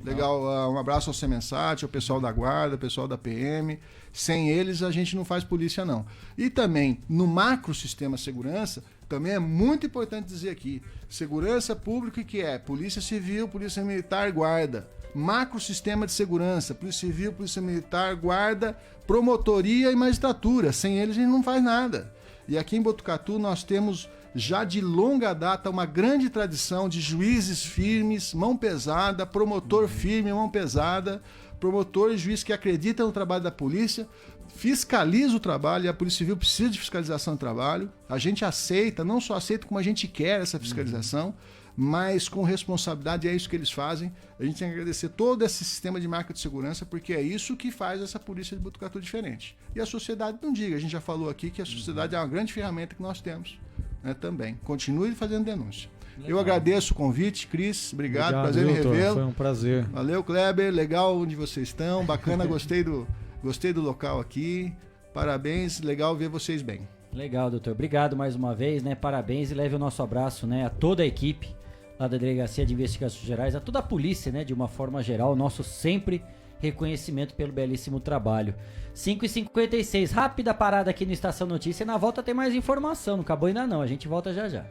Um abraço ao Semensat, ao pessoal da Guarda, ao pessoal da PM. Sem eles, a gente não faz polícia, não. E também, no macro sistema segurança, também é muito importante dizer aqui, segurança pública, que é Polícia Civil, Polícia Militar, Guarda. Macro sistema de segurança, Polícia Civil, Polícia Militar, Guarda, Promotoria e Magistratura. Sem eles, a gente não faz nada. E aqui em Botucatu, nós temos já de longa data uma grande tradição de juízes firmes, mão pesada, promotor firme, mão pesada, promotor e juiz que acredita no trabalho da polícia, fiscaliza o trabalho, e a Polícia Civil precisa de fiscalização do trabalho. A gente aceita, não só aceita como a gente quer essa fiscalização, mas com responsabilidade, é isso que eles fazem. A gente tem que agradecer todo esse sistema de marca de segurança, porque é isso que faz essa polícia de Botucatu diferente. E a sociedade não diga, a gente já falou aqui que a sociedade é uma grande ferramenta que nós temos, né, também. Continue fazendo denúncia. Legal. Eu agradeço o convite, Cris, obrigado, prazer em revê-lo. Foi um prazer. Valeu, Kleber, legal onde vocês estão, bacana, gostei do local aqui, parabéns, legal ver vocês bem. Legal, doutor, obrigado mais uma vez, né, parabéns, e leve o nosso abraço, né, a toda a equipe lá da Delegacia de Investigações Gerais, a toda a polícia, né, de uma forma geral, nosso sempre reconhecimento pelo belíssimo trabalho. 5h56, rápida parada aqui no Estação Notícia, e na volta tem mais informação, não acabou ainda não, a gente volta já já.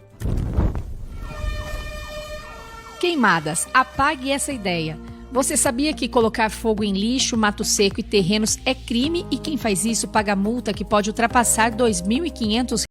Queimadas, apague essa ideia. Você sabia que colocar fogo em lixo, mato seco e terrenos é crime, e quem faz isso paga multa que pode ultrapassar R$ 2.500?